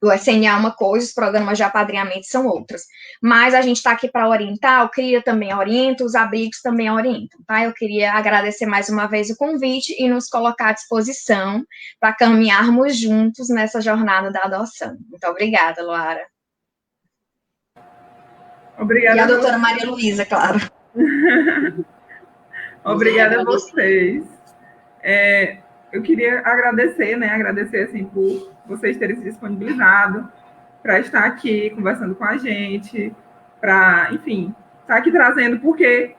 Speaker 2: do SNA é uma coisa, os programas de apadrinhamento são outras. Mas a gente está aqui para orientar, o CRIA também orienta, os abrigos também orientam, tá? Eu queria agradecer mais uma vez o convite e nos colocar à disposição para caminharmos juntos nessa jornada da adoção. Muito obrigada, Luara.
Speaker 1: Obrigada.
Speaker 2: E a doutora Maria Luísa, claro.
Speaker 1: Obrigada a vocês. Eu queria agradecer, né? Agradecer, assim, por vocês terem se disponibilizado para estar aqui conversando com a gente, para, enfim, estar aqui trazendo, porque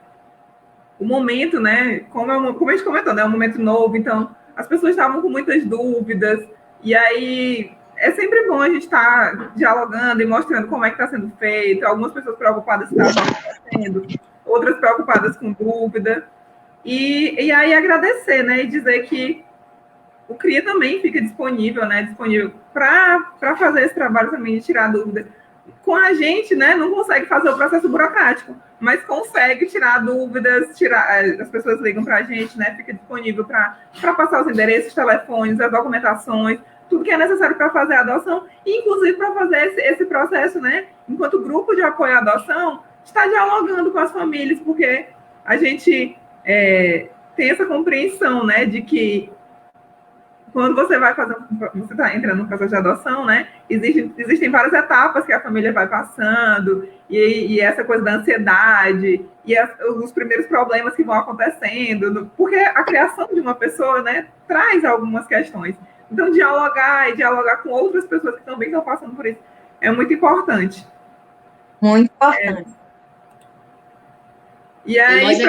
Speaker 1: o momento, né? Como a gente comentou, né? É um momento novo, então as pessoas estavam com muitas dúvidas, e aí é sempre bom a gente estar dialogando e mostrando como é que está sendo feito, algumas pessoas preocupadas com o que está acontecendo, outras preocupadas com dúvida. E aí agradecer, né? E dizer que o CRIA também fica disponível, né? Disponível para fazer esse trabalho também de tirar dúvida. Com a gente, né? Não consegue fazer o processo burocrático, mas consegue tirar dúvidas, as pessoas ligam para a gente, né? Fica disponível para passar os endereços, telefones, as documentações, tudo que é necessário para fazer a adoção, e inclusive para fazer esse processo, né? Enquanto grupo de apoio à adoção, está dialogando com as famílias, porque a gente tem essa compreensão, né, de que quando você está entrando no processo de adoção, né, existem várias etapas que a família vai passando, e essa coisa da ansiedade, e os primeiros problemas que vão acontecendo, porque a criação de uma pessoa, né, traz algumas questões. Então, dialogar com outras pessoas que também estão passando por isso é muito importante.
Speaker 2: Muito importante.
Speaker 3: E aí, nós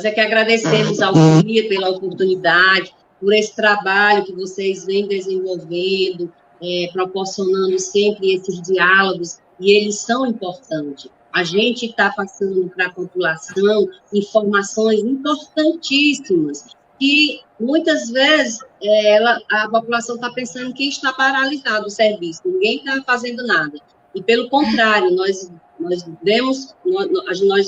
Speaker 3: é que agradecemos ao CRIA pela oportunidade, por esse trabalho que vocês vêm desenvolvendo, proporcionando sempre esses diálogos, e eles são importantes. A gente está passando para a população informações importantíssimas, que muitas vezes a população está pensando que está paralisado o serviço, ninguém está fazendo nada. E, pelo contrário, nós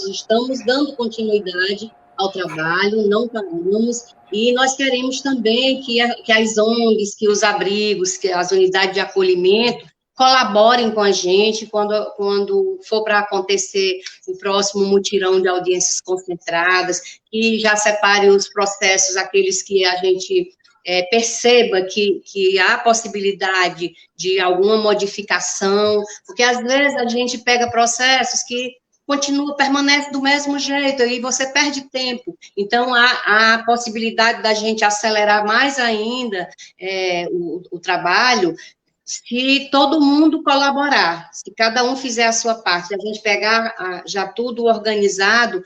Speaker 3: estamos dando continuidade ao trabalho, não paramos, e nós queremos também que as ONGs, que os abrigos, que as unidades de acolhimento colaborem com a gente quando for para acontecer o próximo mutirão de audiências concentradas, que já separe os processos, aqueles que a gente perceba que há possibilidade de alguma modificação, porque às vezes a gente pega processos que permanece do mesmo jeito, e você perde tempo. Então, há a possibilidade da gente acelerar mais ainda o trabalho, se todo mundo colaborar, se cada um fizer a sua parte, a gente pegar já tudo organizado,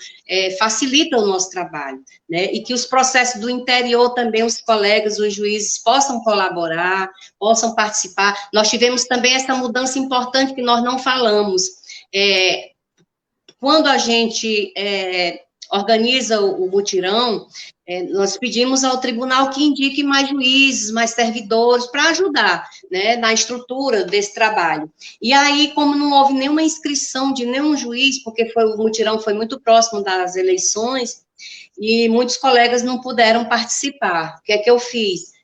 Speaker 3: facilita o nosso trabalho, né? E que os processos do interior também, os colegas, os juízes, possam colaborar, possam participar. Nós tivemos também essa mudança importante que nós não falamos. Quando a gente organiza o mutirão, nós pedimos ao tribunal que indique mais juízes, mais servidores, para ajudar, né, na estrutura desse trabalho. E aí, como não houve nenhuma inscrição de nenhum juiz, porque o mutirão foi muito próximo das eleições, e muitos colegas não puderam participar. O que é que eu fiz?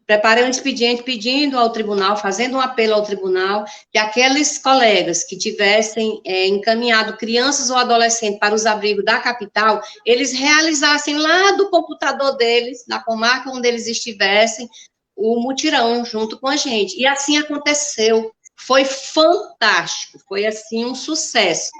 Speaker 3: Preparei um expediente pedindo ao tribunal, fazendo um apelo ao tribunal, que aqueles colegas que tivessem encaminhado crianças ou adolescentes para os abrigos da capital, eles realizassem lá do computador deles, na comarca onde eles estivessem, o mutirão junto com a gente. E assim aconteceu. Foi fantástico, foi assim um sucesso.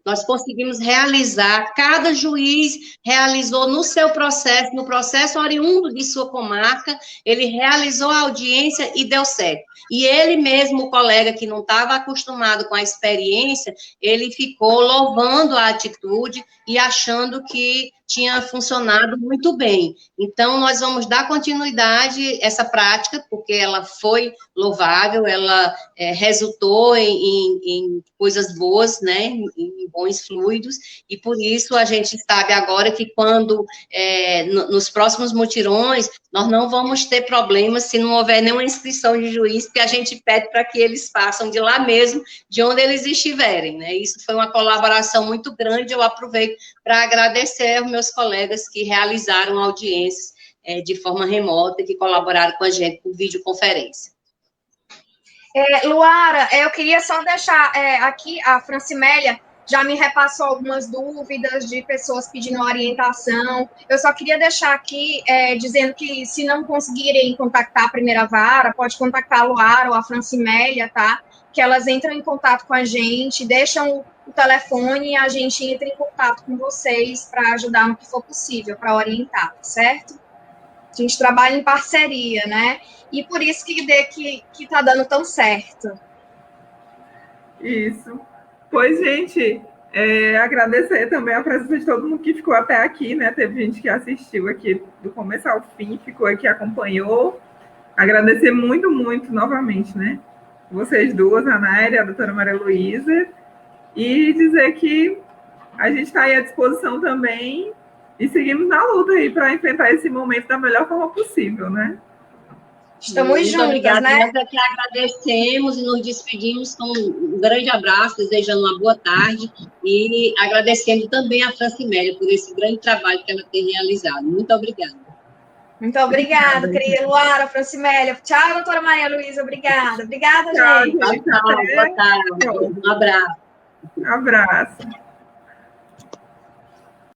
Speaker 3: Nós conseguimos realizar, cada juiz realizou no seu processo, no processo oriundo de sua comarca, ele realizou a audiência e deu certo. E ele mesmo, o colega que não estava acostumado com a experiência, ele ficou louvando a atitude e achando que tinha funcionado muito bem. Então, nós vamos dar continuidade a essa prática, porque ela foi louvável, ela resultou em coisas boas, né, em bons fluidos, e por isso a gente sabe agora que quando, nos próximos mutirões, nós não vamos ter problemas se não houver nenhuma inscrição de juiz, porque a gente pede para que eles façam de lá mesmo, de onde eles estiverem, né, isso foi uma colaboração muito grande, eu aproveito para agradecer aos meus colegas que realizaram audiências de forma remota, que colaboraram com a gente por videoconferência.
Speaker 2: Luara, eu queria só deixar aqui, a Francimélia já me repassou algumas dúvidas de pessoas pedindo orientação. Eu só queria deixar aqui dizendo que, se não conseguirem contactar a primeira vara, pode contactar a Luara ou a Francimélia, tá? Que elas entram em contato com a gente, deixam o telefone e a gente entra em contato com vocês para ajudar no que for possível, para orientar, certo? A gente trabalha em parceria, né? E por isso que tá dando tão certo.
Speaker 1: Isso. Pois, gente, agradecer também a presença de todo mundo que ficou até aqui, né? Teve gente que assistiu aqui do começo ao fim, ficou aqui, acompanhou. Agradecer muito, muito novamente, né? Vocês duas, a Naira e a doutora Maria Luísa, e dizer que a gente está aí à disposição também e seguimos na luta aí para enfrentar esse momento da melhor forma possível, né?
Speaker 2: Estamos juntas,
Speaker 3: obrigada,
Speaker 2: né?
Speaker 3: Nós aqui agradecemos e nos despedimos com um grande abraço, desejando uma boa tarde e agradecendo também a Francimélia por esse grande trabalho que ela tem realizado. Muito obrigada.
Speaker 2: Muito obrigada, querida Luara, Francimélia. Tchau, doutora Maria Luísa. Obrigada. Obrigada,
Speaker 1: Tchau,
Speaker 2: gente.
Speaker 1: gente.
Speaker 3: Boa tarde. Um abraço.
Speaker 1: Um abraço.